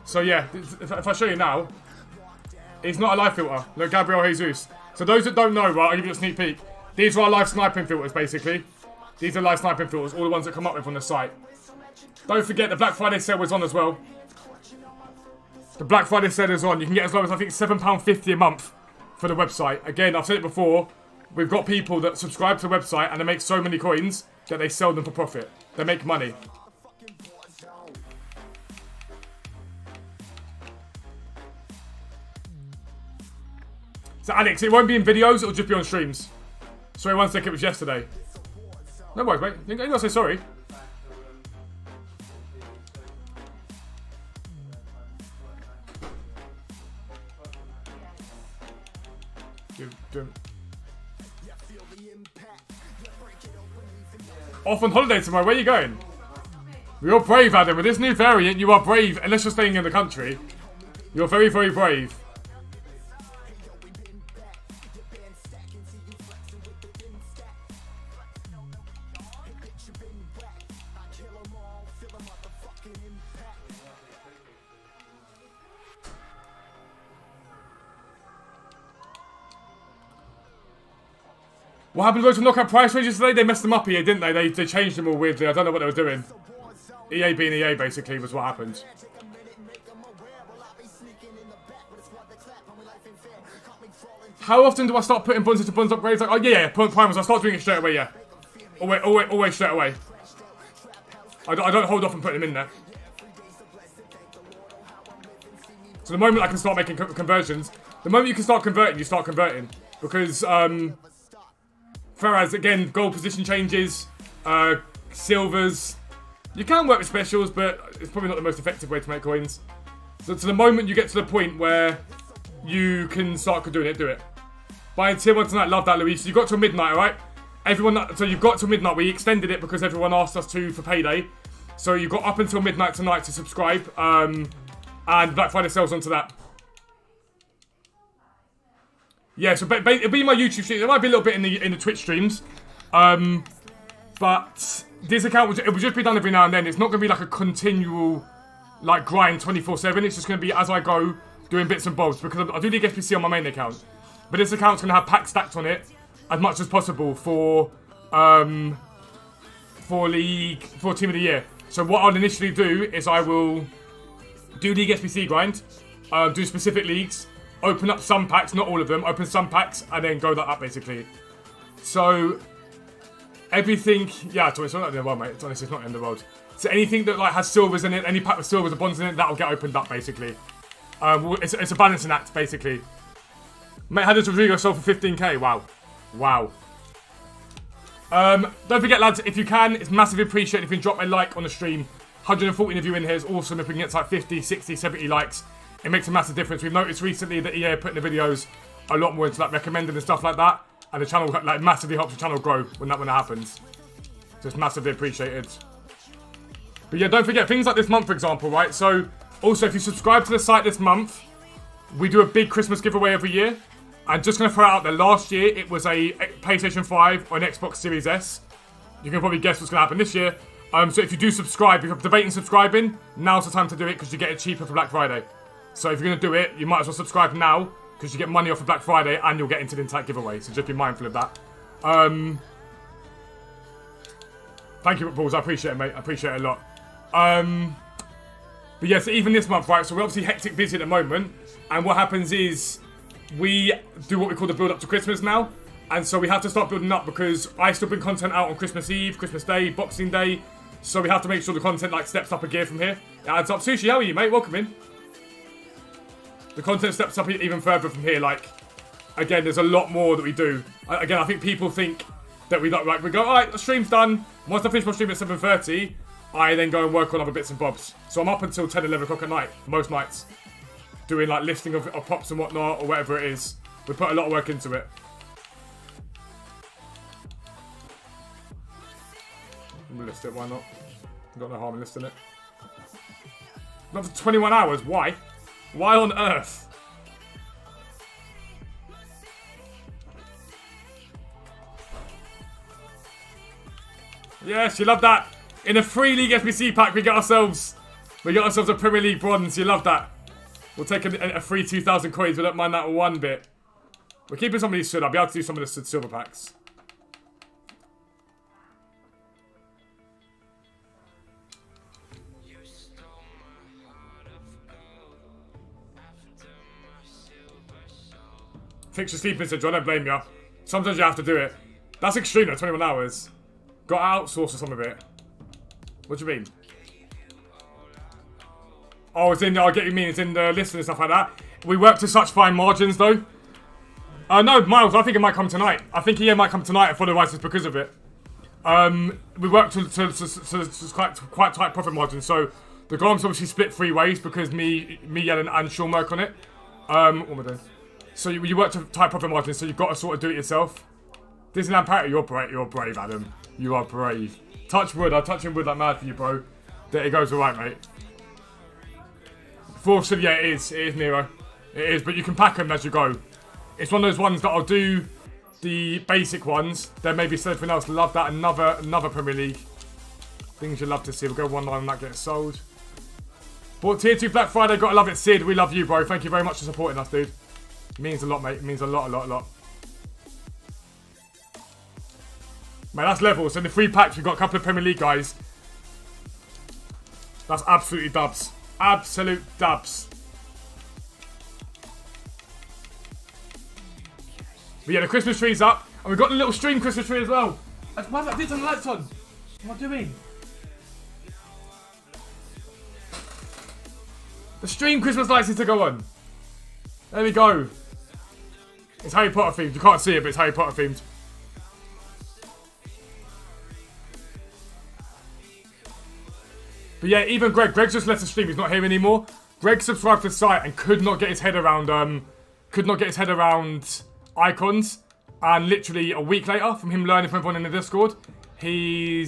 S1: So yeah, if I show you now, it's not a live filter. Look, Gabriel Jesus. So those that don't know, right, I'll give you a sneak peek. These are our live sniping filters, basically. These are live sniping filters, all the ones that come up with on the site. Don't forget the Black Friday sale was on as well. The Black Friday sale is on. You can get as low as, I think, £7.50 a month for the website. Again, I've said it before. We've got people that subscribe to the website and they make so many coins that they sell them for profit. They make money. So Alex, it won't be in videos, it'll just be on streams. Sorry, 1 second, it was yesterday. No worries, mate. You ain't gotta say sorry. Off on holiday tomorrow, where are you going? You're brave, Adam. With this new variant, you are brave, unless you're staying in the country. You're very, very brave. What happened to those knockout price ranges today? They messed them up here, didn't they? They changed them all weirdly. I don't know what they were doing. EA being EA, basically, was what happened. How often do I start putting buns into buns upgrades? Like, oh, yeah, primers. I start doing it straight away, yeah. Always straight away. I don't hold off and put them in there. So the moment I can start making conversions, the moment you can start converting, you start converting. Because, whereas, again, gold position changes, silvers. You can work with specials, but it's probably not the most effective way to make coins. So to the moment you get to the point where you can start doing it, do it. Buying tier 1 tonight, love that, Luis. So you got till midnight, alright? So you've got till midnight. We extended it because everyone asked us to for payday. So you've got up until midnight tonight to subscribe. And Black Friday sales onto that. Yeah, so it'll be my YouTube stream. There might be a little bit in the Twitch streams. But this account, it will just be done every now and then. It's not going to be like a continual like grind 24/7. It's just going to be as I go, doing bits and bobs. Because I do League SBC on my main account. But this account's going to have packs stacked on it as much as possible for Team of the Year. So what I'll initially do is I will do League SBC grind, do specific leagues, open up some packs, not all of them, open some packs, and then go that up, basically. So, everything, yeah, it's not the end of the world, mate. It's honestly, it's not the end of the world. So anything that like has silvers in it, any pack with silvers or bonds in it, that'll get opened up, basically. It's a balancing act, basically. Mate, how does Rodrigo sell for 15k? Wow. Wow. Don't forget, lads, if you can, it's massively appreciated if you can drop a like on the stream. 114 of you in here is awesome. If we can get to like 50, 60, 70 likes, it makes a massive difference. We've noticed recently that EA are putting the videos a lot more into like recommended and stuff like that, and the channel like massively helps the channel grow when that happens. So it's massively appreciated. But yeah, don't forget things like this month, for example, right? So also, if you subscribe to the site this month, we do a big Christmas giveaway every year. I'm just going to throw it out there. Last year, it was a PlayStation 5 or an Xbox Series S. You can probably guess what's going to happen this year. So if you do subscribe, if you're debating subscribing, now's the time to do it because you get it cheaper for Black Friday. So if you're going to do it, you might as well subscribe now because you get money off of Black Friday and you'll get into the entire giveaway. So just be mindful of that. Thank you, Balls. I appreciate it, mate. I appreciate it a lot. But yeah, so even this month, right? So we're obviously hectic busy at the moment. And what happens is we do what we call the build up to Christmas now. And so we have to start building up because I still bring content out on Christmas Eve, Christmas Day, Boxing Day. So we have to make sure the content like steps up a gear from here. It adds up. Sushi, how are you, mate? Welcome in. The content steps up even further from here. Like, again, there's a lot more that we do. Again, I think people think that we go, alright, the stream's done. Once I finish my stream at 7:30, I then go and work on other bits and bobs. So I'm up until 10, 11 o'clock at night, most nights. Doing like listing of pops and whatnot, or whatever it is. We put a lot of work into it. list it, why not? Got no harm in listing it. Not for 21 hours, why? Why on earth? Yes, you love that. In a free league SBC pack, we got ourselves a Premier League bronze. You love that. We'll take a free 2,000 coins. We don't mind that one bit. We're keeping some of these. I'll be able to do some of the silver packs. Fix your sleeping schedule. I don't blame you. Sometimes you have to do it. That's extreme. 21 hours. Got to outsource some of it. What do you mean? Oh, it's in. I get what you mean. It's in the list and stuff like that. We work to such fine margins, though. No, Miles. I think it might come tonight. I think he might come tonight and follow us because of it. We work to quite tight profit margins. So the grants obviously split 3 ways because me, Yellen, and Sean work on it. What am I doing? So you work to tight profit margins. So you've got to sort of do it yourself. Disneyland Parity, you're brave, Adam. You are brave. Touch wood. I'm touching wood like mad for you, bro. There it goes, alright, mate. 4 city, yeah, it is. It is, Nero. It is, but you can pack them as you go. It's one of those ones that I'll do the basic ones. Then maybe something else. Love that. Another Premier League. Things you love to see. We'll go 1 line and that gets sold. Bought tier 2 Black Friday. Gotta love it, Sid. We love you, bro. Thank you very much for supporting us, dude. It means a lot, mate. It means a lot. Mate, that's level. So in the 3 packs, we've got a couple of Premier League guys. That's absolutely dubs. Absolute dubs. But yeah, the Christmas tree's up. And we've got the little stream Christmas tree as well. Why have I did some lights on? What am I doing? The stream Christmas lights need to go on. There we go. It's Harry Potter themed. You can't see it, but it's Harry Potter themed. But yeah, even Greg's just left the stream. He's not here anymore. Greg subscribed to the site and could not get his head around icons. And literally a week later, from him learning from everyone in the Discord, he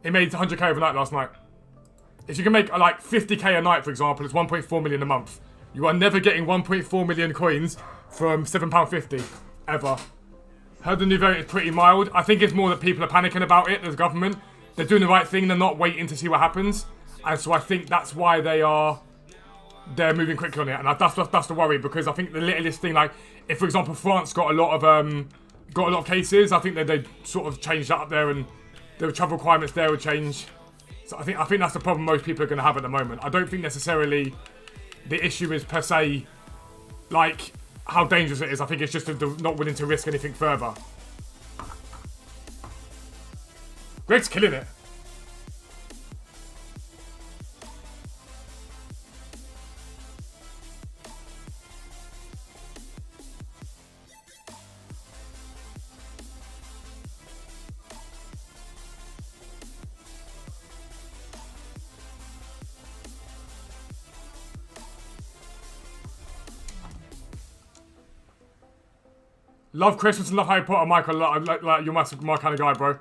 S1: made 100k overnight last night. If you can make like 50k a night, for example, it's 1.4 million a month. You are never getting 1.4 million coins from £7.50 ever. Heard the new variant is pretty mild. I think it's more that people are panicking about it. There's government. They're doing the right thing. They're not waiting to see what happens, and so I think that's why they're moving quickly on it. And that's the worry, because I think the littlest thing, like if for example France got a lot of cases, I think that they sort of changed that up there, and the travel requirements there would change. So I think that's the problem most people are going to have at the moment. I don't think necessarily the issue is per se like how dangerous it is. I think it's just the not willing to risk anything further. Greg's killing it. Love Christmas and love Harry Potter, Michael. Like you're my kind of guy, bro.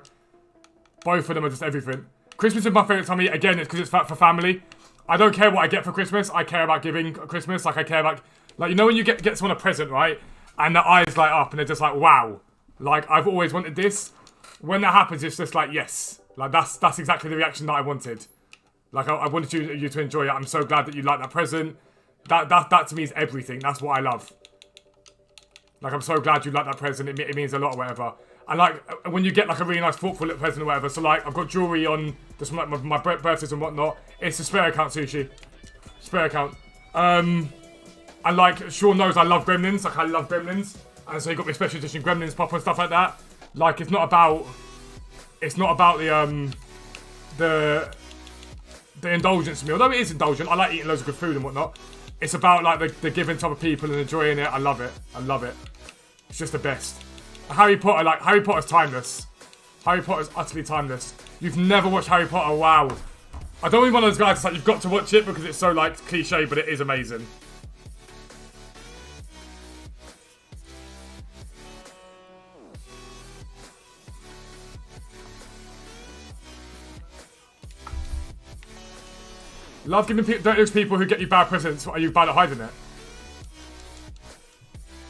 S1: Both of them are just everything. Christmas is my favourite time of year. Again, it's because it's for family. I don't care what I get for Christmas. I care about giving at Christmas. Like, I care about... Like, you know when you get someone a present, right? And their eyes light up and they're just like, wow. Like, I've always wanted this. When that happens, it's just like, yes. Like, that's exactly the reaction that I wanted. Like, I wanted you to enjoy it. I'm so glad that you like that present. That to me is everything. That's what I love. Like, I'm so glad you like that present. It means a lot or whatever. And like, when you get like a really nice thoughtful little present or whatever. So like, I've got jewellery on just like my birthdays and whatnot. It's a spare account, Sushi. Spare account. And like, Sean knows I love Gremlins. Like, I love Gremlins. And so he got me special edition Gremlins pop and stuff like that. Like, it's not about the indulgence to me. Although it is indulgent. I like eating loads of good food and whatnot. It's about like the giving to other people and enjoying it. I love it. I love it. It's just the best. Harry Potter's timeless. Harry Potter's utterly timeless. You've never watched Harry Potter? Wow. I don't want to be one of those guys that's like, you've got to watch it because it's so like cliche, but it is amazing. Love giving those people who get you bad presents. Are you bad at hiding it?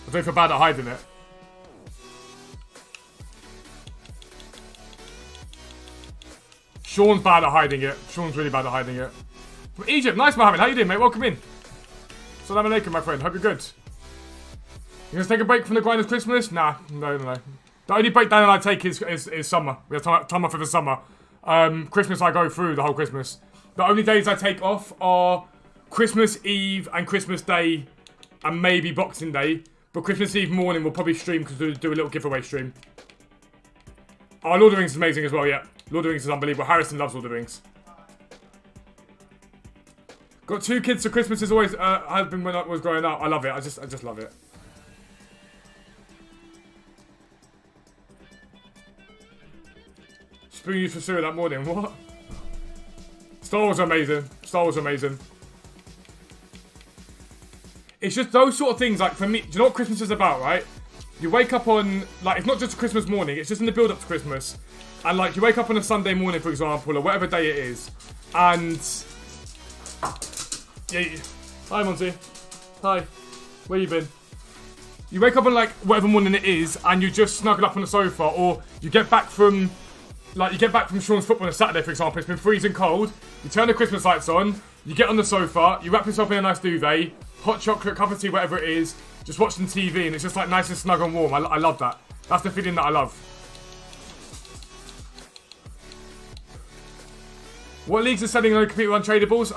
S1: I don't feel bad at hiding it. Sean's bad at hiding it. Sean's really bad at hiding it. From Egypt, nice Mohammed. How you doing, mate? Welcome in. Salam alaikum, my friend. Hope you're good. You gonna take a break from the grind of Christmas? Nah, no. The only break Dan and I take is summer. We have time off for the summer. Christmas I go through the whole Christmas. The only days I take off are Christmas Eve and Christmas Day and maybe Boxing Day. But Christmas Eve morning we'll probably stream because we'll do a little giveaway stream. Oh, Lord of the Rings is amazing as well, yeah. Lord of the Rings is unbelievable. Harrison loves Lord of the Rings. Got 2 kids, so Christmas is always has been when I was growing up. I love it. I just love it. Spoon used for cereal that morning. What? Star Wars amazing. Star Wars amazing. It's just those sort of things, like, for me, do you know what Christmas is about, right? You wake up on, like, it's not just Christmas morning, it's just in the build-up to Christmas. And, like, you wake up on a Sunday morning, for example, or whatever day it is, and... Yeah, hi, Monty. Hi. Where you been? You wake up on, like, whatever morning it is, and you just snuggle up on the sofa, or you get back from... Like, you get back from Sean's football on a Saturday, for example, it's been freezing cold, you turn the Christmas lights on, you get on the sofa, you wrap yourself in a nice duvet, hot chocolate, cup of tea, whatever it is, just watch some TV, and it's just, like, nice and snug and warm. I love that. That's the feeling that I love. What leagues are selling on Computer Untradables?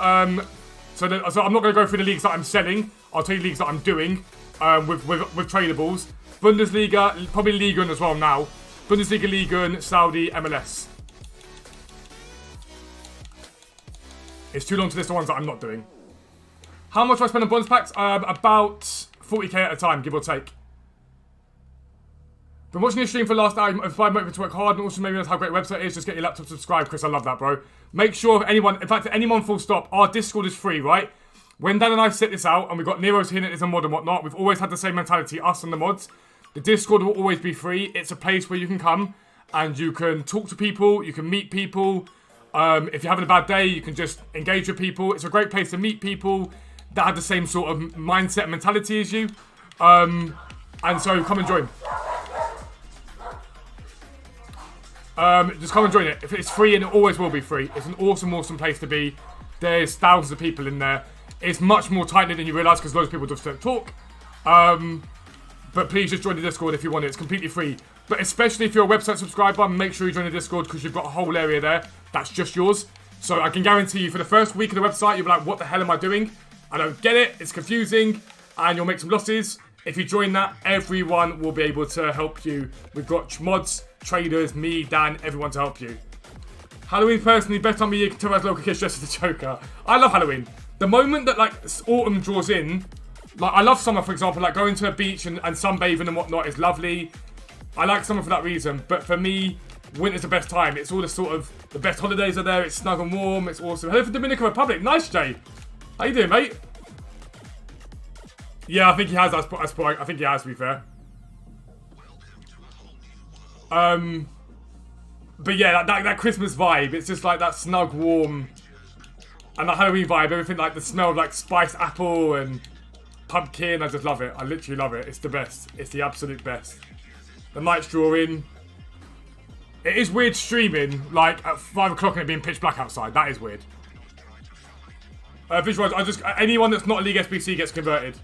S1: So I'm not going to go through the leagues that I'm selling. I'll tell you leagues that I'm doing with tradables. Bundesliga, probably Liga 1 as well now. Bundesliga, Liga 1, Saudi, MLS. It's too long to list the ones that I'm not doing. How much do I spend on bonus packs? About 40k at a time, give or take. Been watching your stream for the last hour. I'm inspired motivated to work hard and also maybe that's how great a website is. Just get your laptop subscribed, Chris. I love that, bro. Make sure if anyone, in fact, anyone full stop, our Discord is free, right? When Dan and I set this out and we've got Nero's here as a mod and whatnot, we've always had the same mentality, us and the mods. The Discord will always be free. It's a place where you can come and you can talk to people, you can meet people. If you're having a bad day, you can just engage with people. It's a great place to meet people that have the same sort of mindset and mentality as you. And so come and join. Just come and join it. If it's free, and it always will be free. It's an awesome, awesome place to be. There's thousands of people in there. It's much more tight-knit than you realise because loads of people just don't talk. But please just join the Discord if you want it. It's completely free. But especially if you're a website subscriber, make sure you join the Discord because you've got a whole area there that's just yours. So I can guarantee you for the first week of the website, you'll be like, what the hell am I doing? I don't get it. It's confusing. And you'll make some losses. If you join that, everyone will be able to help you. We've got mods, traders, me, Dan, everyone to help you. Halloween, personally, best time of year to have local kids dressed as the Joker. I love Halloween. The moment that, like, autumn draws in, like, I love summer, for example, like, going to a beach and sunbathing and whatnot is lovely. I like summer for that reason, but for me, winter's the best time. It's all the sort of, the best holidays are there, it's snug and warm, it's awesome. Hello from Dominican Republic, nice, Jay. How you doing, mate? Yeah, I think he has, I think he has, to be fair. But yeah, that Christmas vibe, it's just like that snug, warm, and the Halloween vibe, everything like the smell of like spiced apple and pumpkin, I just love it. I literally love it. It's the best. It's the absolute best. The lights draw in. It is weird streaming, like, at 5 o'clock and it being pitch black outside. That is weird. Visualize, anyone that's not a League SBC gets converted.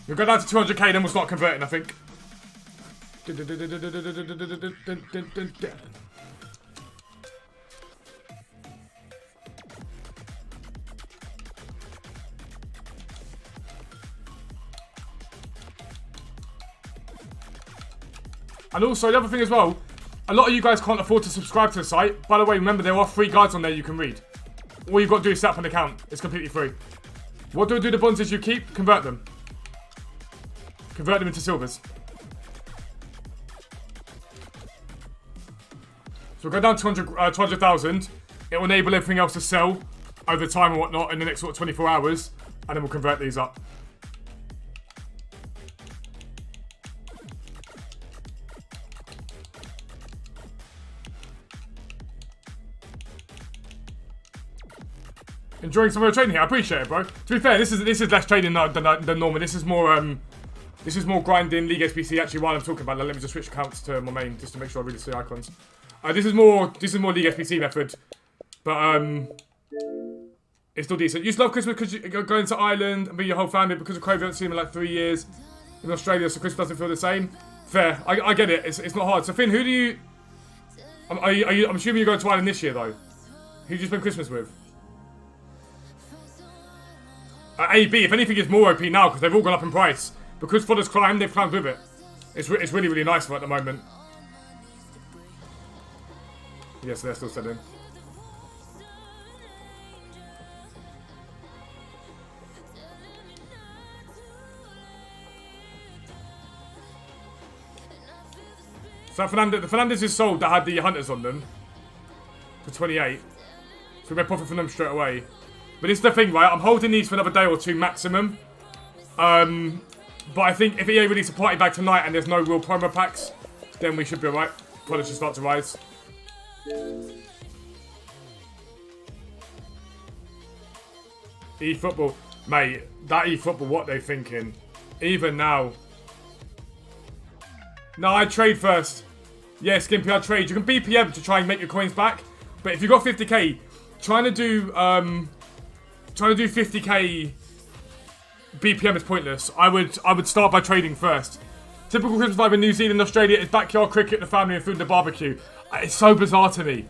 S1: We'll go down to 200k, then we'll start converting, I think. And also, the other thing as well, a lot of you guys can't afford to subscribe to the site. By the way, remember, there are free guides on there you can read. All you've got to do is set up an account. It's completely free. What do I do? The bonds is you keep? Convert them. Convert them into silvers. So we'll go down to 200,000. It will enable everything else to sell over time and whatnot in the next sort of 24 hours. And then we'll convert these up. Enjoying some of the training here. I appreciate it, bro. To be fair, this is less training than normal. This is more grinding League SBC. Actually, while I'm talking about that, let me just switch accounts to my main just to make sure I really see icons. This is more League SBC method, but it's still decent. You just love Christmas because you're going to Ireland and be your whole family because of COVID. I haven't seen them in like 3 years in Australia, so Christmas doesn't feel the same. Fair, I get it. It's not hard. So Finn, who do you? I'm assuming you're going to Ireland this year though. Who do you spend Christmas with? AB, if anything, is more OP now because they've all gone up in price. Because Fodder's climbed, they've climbed with it. It's really, really nice for at the moment. Yes, they're still selling. So the Fernandez is sold that had the hunters on them for 28. So we're profit from them straight away. But this is the thing, right? I'm holding these for another day or two maximum. But I think if EA release a party bag tonight and there's no real promo packs, then we should be alright. Products should start to rise. eFootball. Mate, that eFootball, what they thinking? Even now. No, I trade first. Yeah, Skimpy, I trade. You can BPM to try and make your coins back. But if you've got 50k, trying to do 50k BPM is pointless. I would start by trading first. Typical Christmas vibe in New Zealand, Australia is backyard cricket, the family and food and the barbecue. It's so bizarre to me.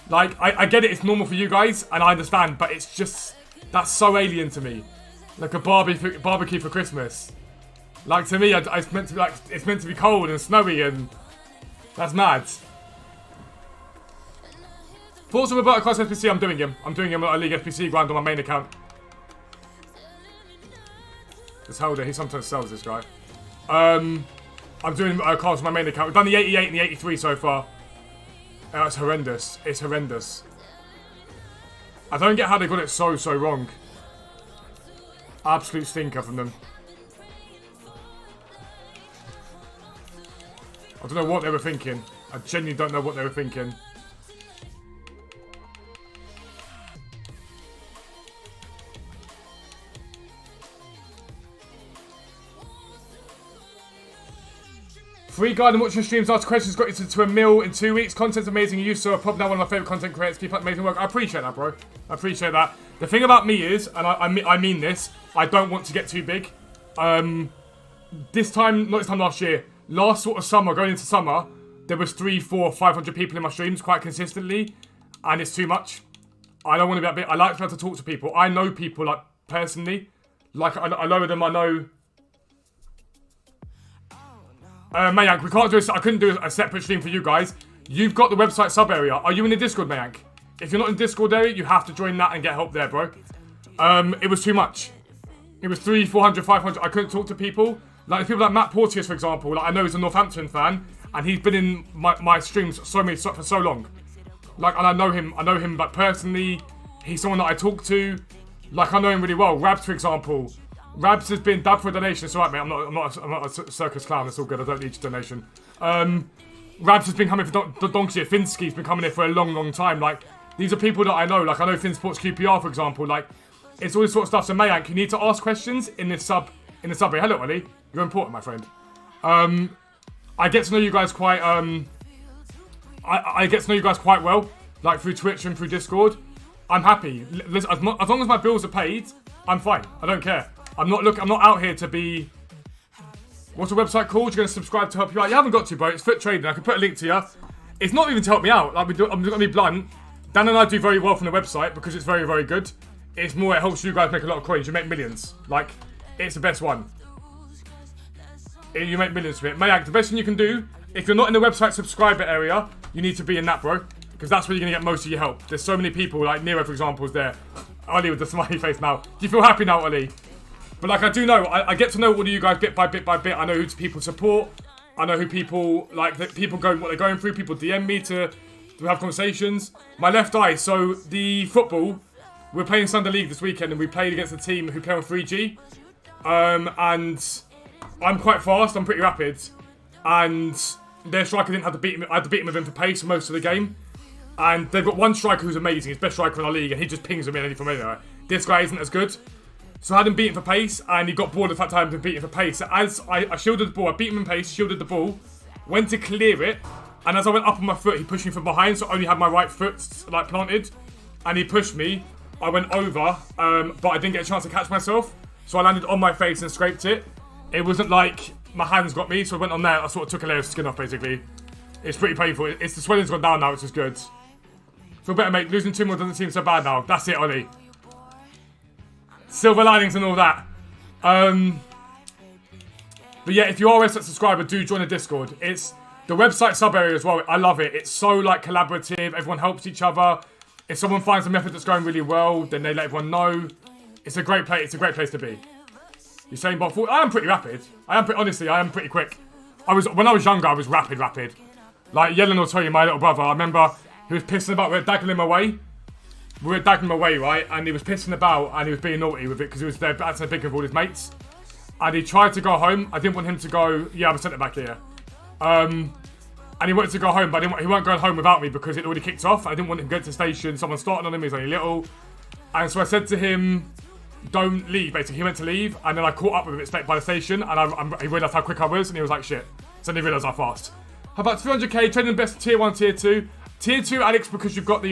S1: Like, I get it, it's normal for you guys, and I understand, but it's just, that's so alien to me. Like a barbecue for Christmas. Like, to me, it's meant to be cold and snowy, and that's mad. Thoughts of about class SBC, I'm doing him at a League SBC grind on my main account. This holder, he sometimes sells this guy. I'm doing cards on my main account. We've done the 88 and the 83 so far. It's horrendous. It's horrendous. I don't get how they got it so wrong. Absolute stinker from them. I don't know what they were thinking. I genuinely don't know what they were thinking. Free guide and watching streams, ask questions, got you to $1 million in 2 weeks. Content's amazing. You so are probably now one of my favourite content creators. Keep up amazing work. I appreciate that, bro. I appreciate that. The thing about me is, and I mean this, I don't want to get too big. This time, not this time last year, last sort of summer, going into summer, there was 300, 400, 500 people in my streams quite consistently, and it's too much. I don't want to be that big. I like to be able to talk to people. I know people, like, personally. Like, I know them, I know... Mayank, we can't do I couldn't do a separate stream for you guys. You've got the website sub area. Are you in the Discord, Mayank? If you're not in the Discord area, you have to join that and get help there, bro. It was too much. It was 300, 400, 500. I couldn't talk to people. Like people like Matt Porteous, for example. Like I know he's a Northampton fan, and he's been in my streams for so long. Like, and I know him like personally. He's someone that I talk to. Like I know him really well. Rabs, for example. Rabs has been dubbed for a donation. It's alright, mate. I'm not a circus clown. It's all good. I don't need your donation. Rabs has been coming for Donkey. Finsky's been coming here for a long time. Like, these are people that I know. Like, I know Finn Sports QPR, for example. Like, it's all this sort of stuff. So, Mayank, you need to ask questions in this sub. Hello, Ollie. You're important, my friend. I get to know you guys quite. I get to know you guys quite well. Like through Twitch and through Discord. I'm happy. Listen, as long as my bills are paid, I'm fine. I don't care. I'm not out here to be... What's the website called? You're going to subscribe to help you out? You haven't got to, bro. It's Foot Trading. I can put a link to you. It's not even to help me out. Like I'm going to be blunt. Dan and I do very well from the website because it's very good. It's more, it helps you guys make a lot of coins. You make millions. Like, it's the best one. You make millions from it. Mayak, the best thing you can do, if you're not in the website subscriber area, you need to be in that, bro. Because that's where you're going to get most of your help. There's so many people, like Nero, for example, is there. Ollie with the smiley face now. Do you feel happy now, Ollie? But like I do know, I get to know all of you guys bit by bit. I know who people support. I know who people like. People go what they're going through. People DM me to have conversations. My left eye. So the football, we're playing Sunday League this weekend, and we played against a team who play on 3G. And I'm quite fast. I'm pretty rapid, and their striker didn't have to beat him. I had to beat him with him for pace most of the game. And they've got one striker who's amazing, he's best striker in our league, and he just pings them in from anywhere. This guy isn't as good. So I had him beaten for pace, and he got bored of that time to beat him for pace. So as I shielded the ball, I beat him in pace, shielded the ball, went to clear it, and as I went up on my foot, he pushed me from behind, so I only had my right foot like planted, and he pushed me. I went over, but I didn't get a chance to catch myself, so I landed on my face and scraped it. It wasn't like my hands got me, so I went on there, I sort of took a layer of skin off basically. It's pretty painful. It's the swelling's gone down now, which is good. Feel better, mate. Losing 2 more doesn't seem so bad now. That's it, Ollie. Silver linings and all that. But yeah, if you are a subscriber, do join the Discord. It's the website sub area as well. I love it. It's so like collaborative. Everyone helps each other. If someone finds a method that's going really well, then they let everyone know. It's a great place. It's a great place to be. You're saying bot 40? I am pretty rapid. Honestly, I am pretty quick. When I was younger, I was rapid. Like Yellen will tell you, my little brother. I remember he was pissing about. We were daggling him away. Right? And he was pissing about and he was being naughty with it because he was there acting big with all his mates. And he tried to go home. I didn't want him to go. Yeah, I'm a centre back here. And he wanted to go home, but he weren't going home without me because it already kicked off. I didn't want him to go to the station. Someone started on him. He was only little. And so I said to him, don't leave, basically. He went to leave, and then I caught up with him by the station, and he realised how quick I was, and he was like, shit. So then he realised how fast. How about 300k, trading best tier 1, tier 2. Tier 2, Alex, because you've got the,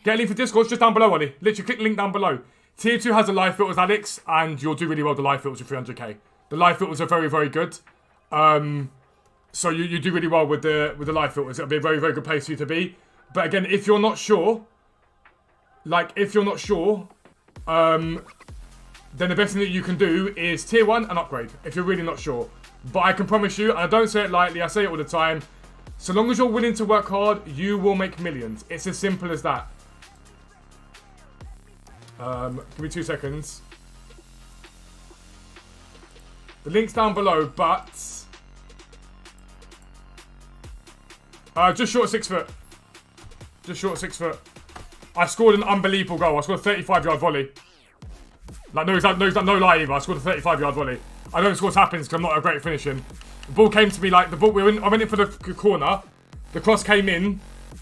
S1: get a link for Discord, it's just down below, Ollie. Literally, click the link down below. Tier 2 has the live filters, Alex, and you'll do really well with the live filters with 300k. The live filters are very, very good. So you do really well with the live filters. It'll be a very, very good place for you to be. But again, if you're not sure, then the best thing that you can do is tier 1 and upgrade, if you're really not sure. But I can promise you, and I don't say it lightly, I say it all the time, so long as you're willing to work hard, you will make millions. It's as simple as that. Give me 2 seconds. The link's down below, but just short of 6 foot. Just short of 6 foot. I scored an unbelievable goal. I scored a 35-yard volley. Like, no lie either. I scored a 35-yard volley. I don't score tap-ins because I'm not a great finishing. The ball came to me like, I went in for the corner. The cross came in,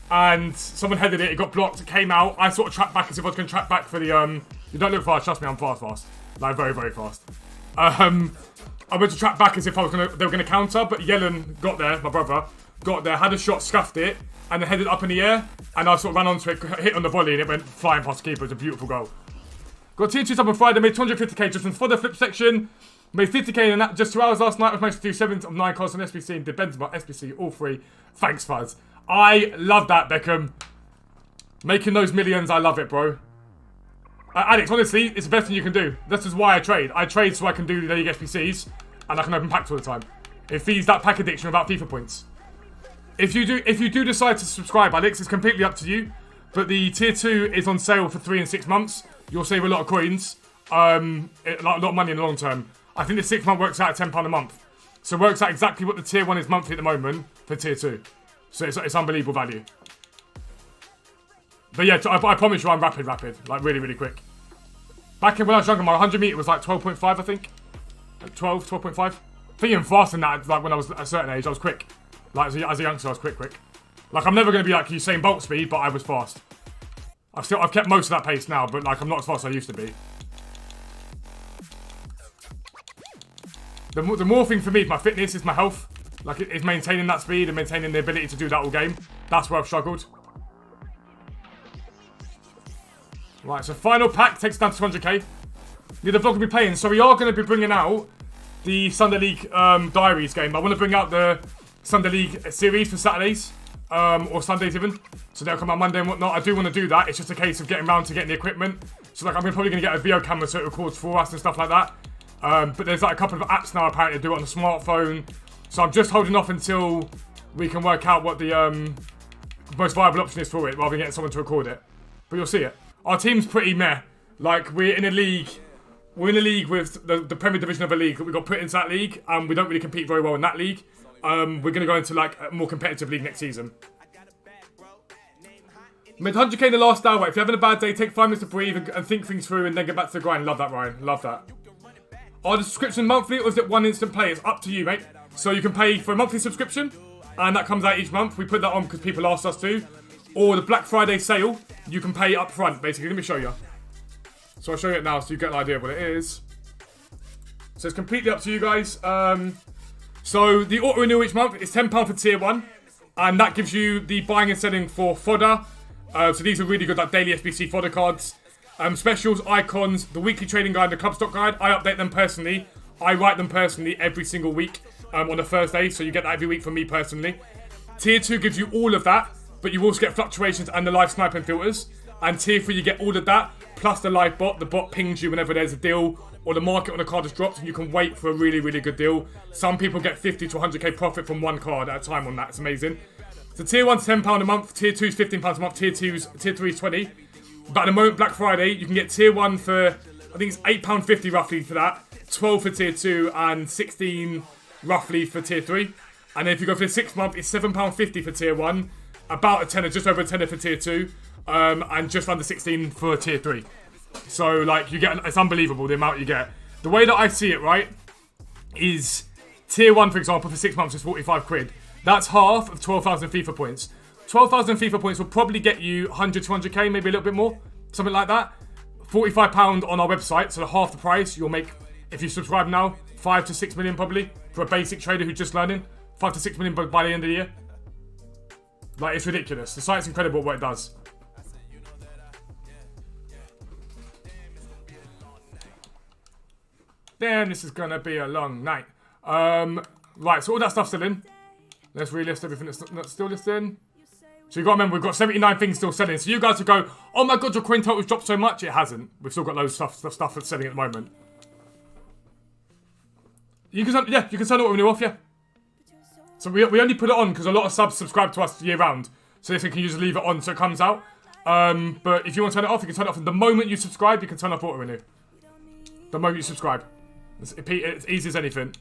S1: and someone headed it. It got blocked. It came out. I sort of trapped back as if I was going to trap back for the, You don't look fast. Trust me, I'm fast. Like, very, very fast. I went to trap back as if they were going to counter, but Yellen got there, my brother. Got there, had a shot, scuffed it, and then headed up in the air, and I sort of ran onto it, hit on the volley, and it went flying past the keeper. It was a beautiful goal. Got tier 2 sub on Friday, made 250k just for the flip section. Made 50k in that just 2 hours last night. I was managed to do 7 of 9 cards on SBC and did Benzema, SBC, all 3. Thanks, Fuzz. I love that, Beckham. Making those millions, I love it, bro. Alex, honestly, it's the best thing you can do. This is why I trade. I trade so I can do the league SBCs, and I can open packs all the time. It feeds that pack addiction without FIFA points. If you do decide to subscribe, Alex, it's completely up to you. But the tier 2 is on sale for 3 and 6 months. You'll save a lot of coins, a lot of money in the long term. I think the 6 month works out at £10 a month. So it works out exactly what the tier 1 is monthly at the moment for tier 2. So it's unbelievable value. But yeah, I promise you I'm rapid. Like really, really quick. Back when I was younger, my 100 meter was like 12.5, I think. Like 12.5. I think even faster than that, like when I was at a certain age, I was quick. Like as a youngster, I was quick. Like I'm never going to be like Usain Bolt speed, but I was fast. I've kept most of that pace now, but like I'm not as fast as I used to be. The more thing for me is my fitness, is my health. Like it's maintaining that speed and maintaining the ability to do that all game. That's where I've struggled. Right, so final pack takes down to 200k. Yeah, the vlog will be playing. So we are going to be bringing out the Sunday League Diaries game. I want to bring out the Sunday League series for Saturdays. Or Sundays even. So they'll come out Monday and whatnot. I do want to do that. It's just a case of getting around to getting the equipment. So like I'm probably going to get a video camera so it records for us and stuff like that. But there's like a couple of apps now apparently to do it on the smartphone. So I'm just holding off until we can work out what the most viable option is for it, rather than getting someone to record it. But you'll see it. Our team's pretty meh. Like we're in a league with the Premier Division of a league that we got put into that league, and we don't really compete very well in that league. We're going to go into like a more competitive league next season. Made 100k in the last hour. If you're having a bad day, take 5 minutes to breathe and think things through and then get back to the grind. Love that, Ryan. Love that. Are the subscription monthly or is it one instant pay? It's up to you, mate. So you can pay for a monthly subscription and that comes out each month. We put that on because people asked us to. or the Black Friday sale, you can pay up front, basically. Let me show you. So I'll show you it now so you get an idea of what it is. So it's completely up to you guys. So the auto renewal each month is £10 for tier 1. And that gives you the buying and selling for fodder. So these are really good, like daily SBC fodder cards. Specials, icons, the weekly trading guide, the club stock guide. I update them personally. I write them personally every single week on a Thursday. So you get that every week from me personally. Tier 2 gives you all of that. But you also get fluctuations and the live sniping filters. And tier 3 you get all of that. Plus the live bot. The bot pings you whenever there's a deal. Or the market on a card has dropped. And you can wait for a really, really good deal. Some people get 50 to 100k profit from one card at a time on that. It's amazing. So tier 1's £10 a month, tier 2's £15 a month, tier 3's 20. But at the moment, Black Friday, you can get tier 1 for, I think it's £8.50 roughly for that, 12 for tier 2, and 16 roughly for tier 3. And then if you go for the 6 month, it's £7.50 for tier 1, about a tenner, just over a tenner for tier 2, and just under 16 for tier 3. So, like, you get, it's unbelievable the amount you get. The way that I see it, right, is tier 1, for example, for 6 months is 45 quid. That's half of 12,000 FIFA points. 12,000 FIFA points will probably get you 100, 200k, maybe a little bit more. Something like that. £45 on our website, so half the price. You'll make, if you subscribe now, 5 to 6 million probably. For a basic trader who's just learning. 5 to 6 million by the end of the year. Like, it's ridiculous. The site's incredible what it does. Damn, this is going to be a long night. Right, so all that stuff's still in. Let's relist everything that's not still listed. So you got to remember, we've got 79 things still selling. So you guys will go, oh my god, your coin total's dropped so much. It hasn't. We've still got loads of stuff that's selling at the moment. You can, yeah, you can turn it renew off, yeah. So we only put it on because a lot of subs subscribe to us year round. So if you can just leave it on so it comes out. But if you want to turn it off, you can turn it off. And the moment you subscribe, you can turn off auto renew. The moment you subscribe. It's easy as anything.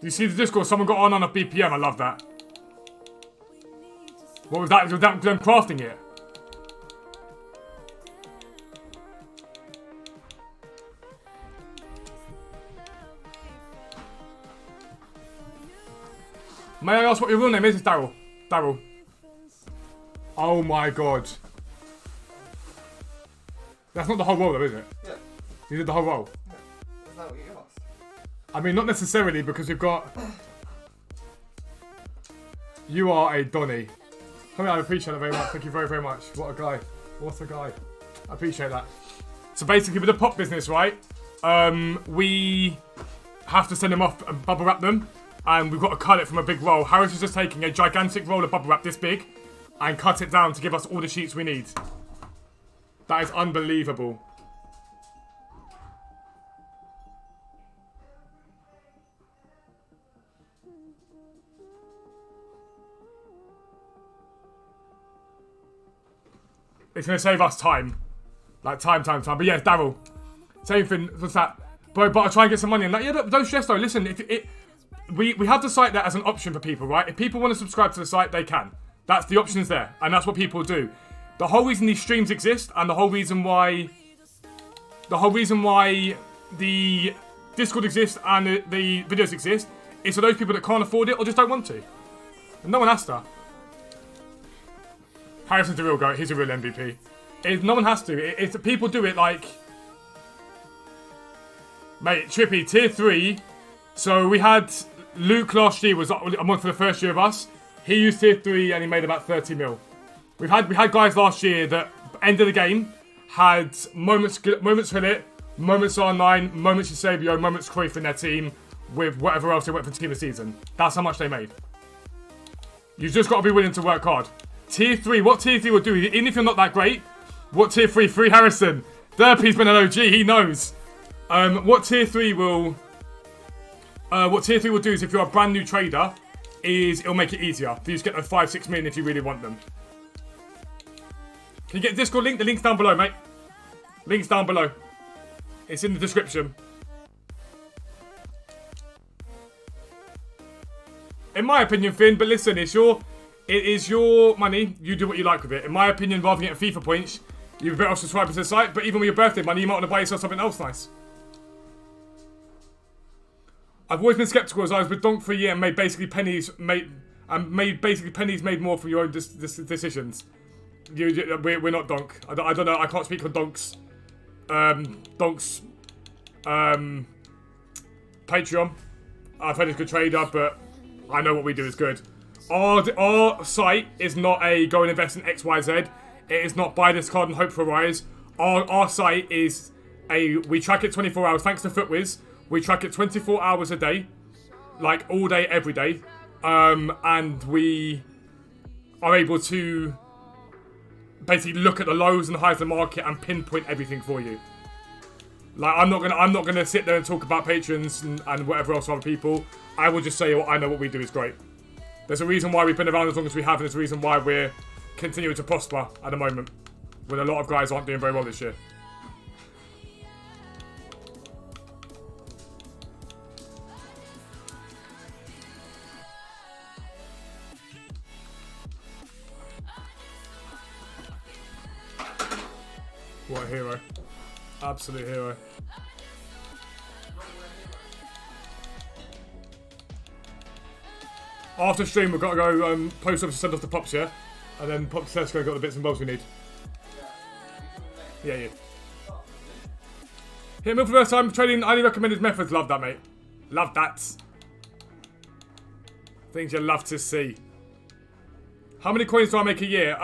S1: Do you see the Discord? Someone got on a BPM. I love that. What was that? Was that them crafting it? May I ask what your real name is? It's Daryl. Daryl. Oh my god. That's not the whole role though, is it? Yeah. You did the whole role? Yeah. Is that what you asked? I mean, not necessarily, because we've got... You are a Donny. I appreciate that very much. Thank you very, very much. What a guy. What a guy. I appreciate that. So basically, with the pop business, right? We have to send them off and bubble wrap them. And we've got to cut it from a big roll. Harris is just taking a gigantic roll of bubble wrap this big and cut it down to give us all the sheets we need. That is unbelievable. It's going to save us time. Like, time. But yeah, Daryl. Same thing. What's that? But I'll try and get some money. And like, yeah, don't stress though. Listen, we have the site there as an option for people, right? If people want to subscribe to the site, they can. That's the options there. And that's what people do. The whole reason these streams exist and the whole reason why the Discord exists and the videos exist is for those people that can't afford it or just don't want to. And no one has to. Harrison's a real guy. He's a real MVP. No one has to. People do it like... Mate, Trippy, tier 3. So we had... Luke last year was among for the first year of us. He used tier 3 and he made about 30 mil. We had guys last year that, end of the game, had moments Philip, moments R9, moments Eusebio, moments Cruyff in their team, with whatever else they went for team of the season. That's how much they made. You've just got to be willing to work hard. Tier 3, what tier 3 will do, even if you're not that great, what tier 3? Free Harrison. Derpy's been an OG, he knows. What tier 3 will do is if you're a brand new trader, is it'll make it easier for you to get those 5-6 million if you really want them. Can you get the Discord link? The link's down below, mate. Link's down below. It's in the description. In my opinion, Finn, but listen, it is your money. You do what you like with it. In my opinion, rather than getting FIFA points, You're better off subscribing to the site, but even with your birthday money, you might want to buy yourself something else nice. I've always been skeptical as I was with Donk for a year and made basically pennies made more from your own decisions. We're not Donk. I don't know. I can't speak on Donk's Patreon. I've heard he's a good trader, but I know what we do is good. Our site is not a go and invest in XYZ. It is not buy this card and hope for a rise. Our site is we track it 24 hours. Thanks to FootWiz, we track it 24 hours a day, like all day, every day, and we are able to basically look at the lows and highs of the market and pinpoint everything for you. Like I'm not gonna sit there and talk about patrons and whatever else for other people. I will just say I know what we do is great. There's a reason why we've been around as long as we have, and there's a reason why we're continuing to prosper at the moment, when a lot of guys aren't doing very well this year. What a hero. Absolute hero. After stream, we've got to go post office send off the pops, yeah? And then pop to Tesco, got the bits and bobs we need. Yeah. Hit him for the first time, trading highly recommended methods. Love that, mate. Love that. Things you love to see. How many coins do I make a year?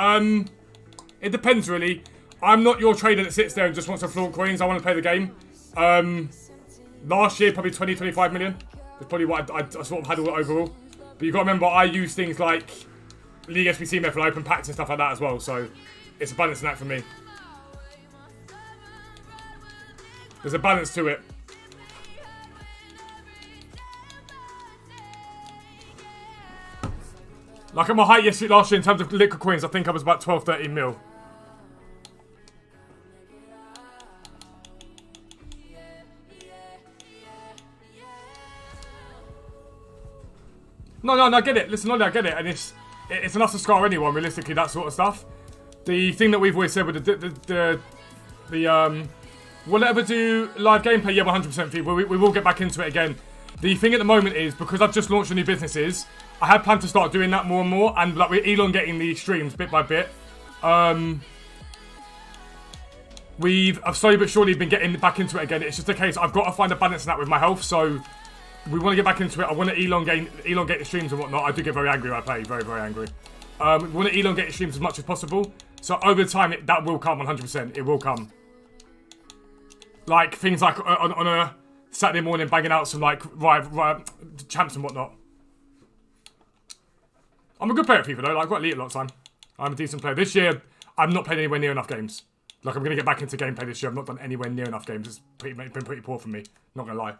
S1: It depends, really. I'm not your trader that sits there and just wants to flaunt coins. I want to play the game. Last year, probably 20, 25 million. That's probably what I sort of had overall. But you've got to remember, I use things like League SBC method, open packs and stuff like that as well. So it's a balancing act for me. There's a balance to it. Like at my height last year in terms of liquid coins, I think I was about 12, 13 mil. No, I get it. Listen, I get it. And it's enough to scar anyone, realistically, that sort of stuff. The thing that we've always said with will it ever do live gameplay? Yeah, 100% people. We will get back into it again. The thing at the moment is, because I've just launched new businesses, I had planned to start doing that more and more, and like we're elongating the streams bit by bit. I've slowly but surely been getting back into it again. It's just a case, I've got to find a balance in that with my health, so we want to get back into it. I want to elongate the streams and whatnot. I do get very angry when I play, very, very angry. We want to elongate the streams as much as possible. So over time, that will come 100%. It will come. Like things like on a Saturday morning, banging out some like champs and whatnot. I'm a good player at FIFA though. Like, I've got elite a lot of time. I'm a decent player. This year, I've not played anywhere near enough games. Like I'm going to get back into gameplay this year. I've not done anywhere near enough games. It's been pretty poor for me. Not going to lie.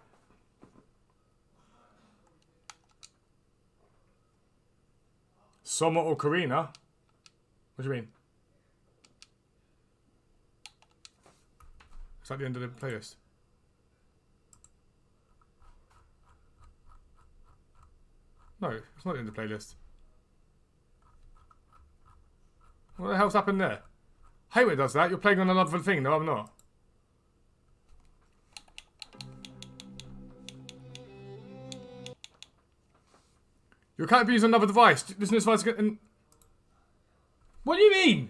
S1: Soma or Karina? What do you mean? Is that the end of the playlist? No, it's not the end of the playlist. What the hell's happened there? I hate when it does that. You're playing on another thing. No, I'm not. You can't be using another device. This new device. What do you mean?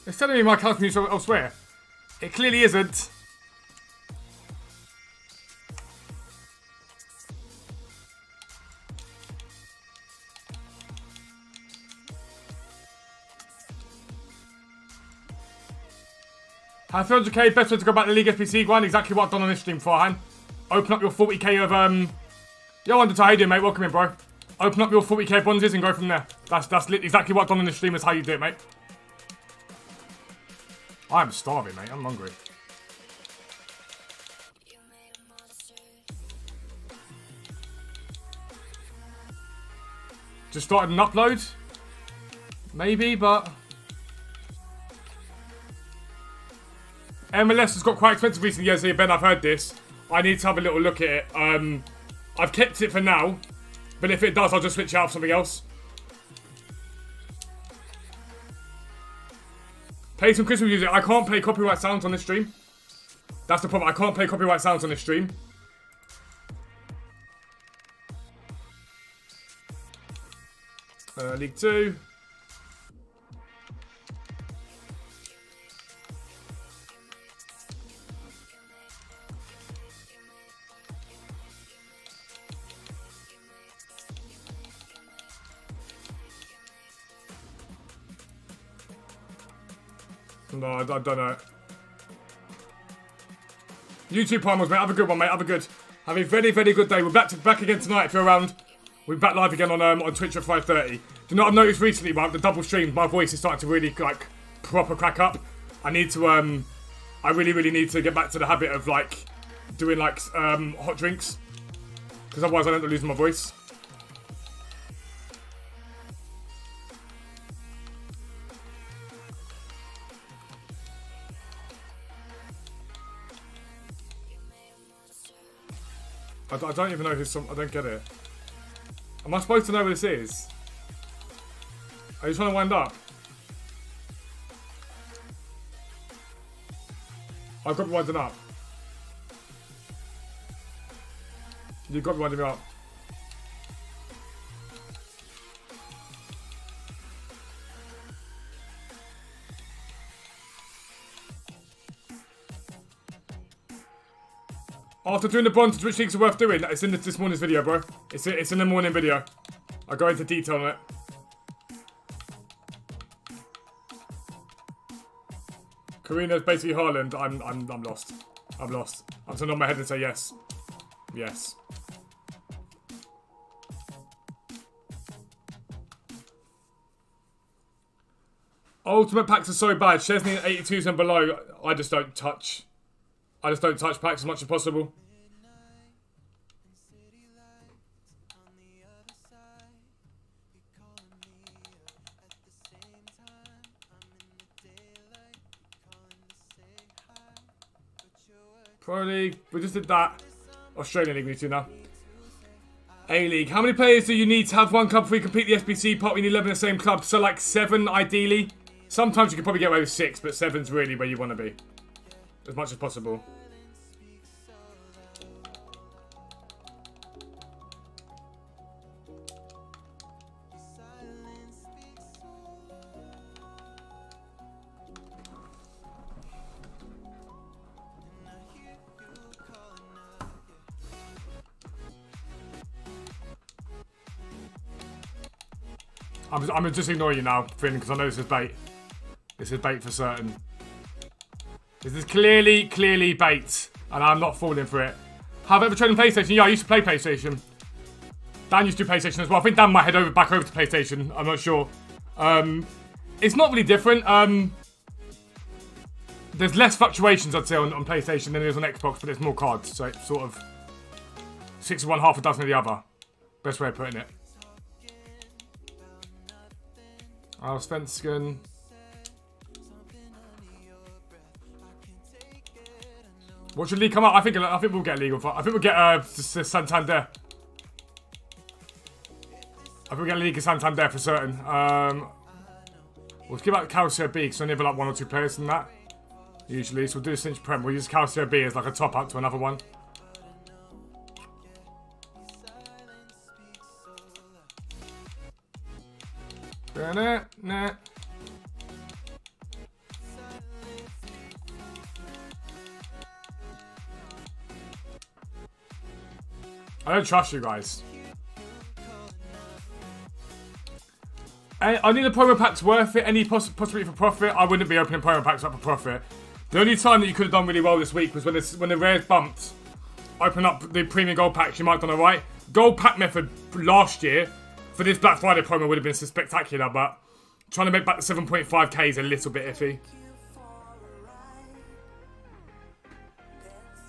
S1: It's telling me my account's used elsewhere. It clearly isn't. Have 300k, best way to go back to the League SPC grind. Exactly what I've done on this stream beforehand. Open up your 40k of Yo, Undertale, how you doing, mate? Welcome in, bro. Open up your 40k bonzes and go from there. That's exactly what I've done on this stream. Is how you do it, mate. I'm starving, mate. I'm hungry. Just started an upload? Maybe, but MLS has got quite expensive recently. Yeah, so Ben, I've heard this. I need to have a little look at it. I've kept it for now, but if it does, I'll just switch it out for something else. Play some Christmas music. I can't play copyright sounds on this stream. That's the problem. I can't play copyright sounds on this stream. League 2. No, I don't know. YouTube Primals, mate. Have a good one, mate. Have a very, very good day. We're back again tonight if you're around. We're back live again on Twitch at 5:30. Do you know what I've noticed recently, right? The double stream, my voice is starting to really, like, proper crack up. I need to, I really, really need to get back to the habit of, like, doing, like, hot drinks. Because otherwise I end up losing my voice. I don't even know who's I don't get it. Am I supposed to know what this is? Are you trying to wind up? I've got to be winding up. You've got to be winding me up. After doing the bronze, which leagues are worth doing? It's in this morning's video, bro. It's in the morning video. I'll go into detail on it. Karina's basically Haaland. I'm lost. I'm lost. I'm turning on my head and say yes. Yes. Ultimate packs are so bad. Chesney 82s and below. I just don't touch packs as much as possible. Pro League, we just did that. Australian League we do now. A-League, how many players do you need to have one club before you complete the SBC pot? We need 11 in the same club, so like 7 ideally. Sometimes you can probably get away with 6, but 7's really where you want to be. As much as possible. I'm just ignoring you now, Finn, because I know this is bait. This is bait for certain. This is clearly bait, and I'm not falling for it. Have I ever tried on PlayStation? Yeah, I used to play PlayStation. Dan used to do PlayStation as well. I think Dan might head back over to PlayStation. I'm not sure. It's not really different. There's less fluctuations, I'd say, on PlayStation than there is on Xbox, but there's more cards. So it's sort of 6 of one, half a dozen of the other. Best way of putting it. Svensson. What should league come up? I think we'll get a league. I think we'll get Santander. I think we'll get a league of Santander for certain. We'll give out Calcio B because I only have like 1 or 2 players in that. Usually, so we'll do a Cinch Prem. We'll use Calcio B as like a top up to another one. Nah. I don't trust you guys. I need a promo pack's worth it. Any possibility for profit? I wouldn't be opening promo packs up for profit. The only time that you could have done really well this week was when the rares bumped. Open up the premium gold packs, you might have done alright. Gold pack method last year for this Black Friday promo would have been spectacular, but trying to make back the 7.5k is a little bit iffy.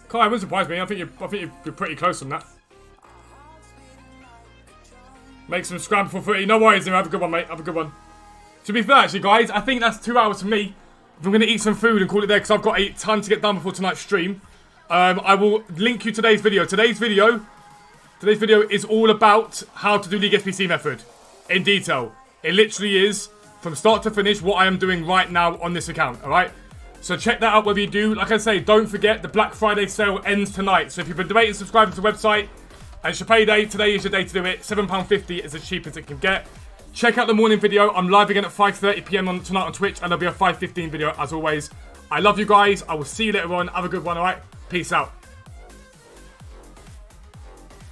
S1: Kai, it wouldn't surprise me. I think you're pretty close on that. Make some scramble for footy. No worries, have a good one, mate. Have a good one. To be fair, actually, guys, I think that's 2 hours for me. I'm going to eat some food and call it there because I've got a ton to get done before tonight's stream. I will link you today's video. Today's video is all about how to do League SBC method in detail. It literally is from start to finish what I am doing right now on this account, alright? So check that out whether you do. Like I say, don't forget the Black Friday sale ends tonight. So if you've been debating subscribing to the website and it's your payday, today is your day to do it. £7.50 is as cheap as it can get. Check out the morning video. I'm live again at 5:30 PM tonight on Twitch, and there'll be a 5:15 video as always. I love you guys. I will see you later on. Have a good one, alright? Peace out.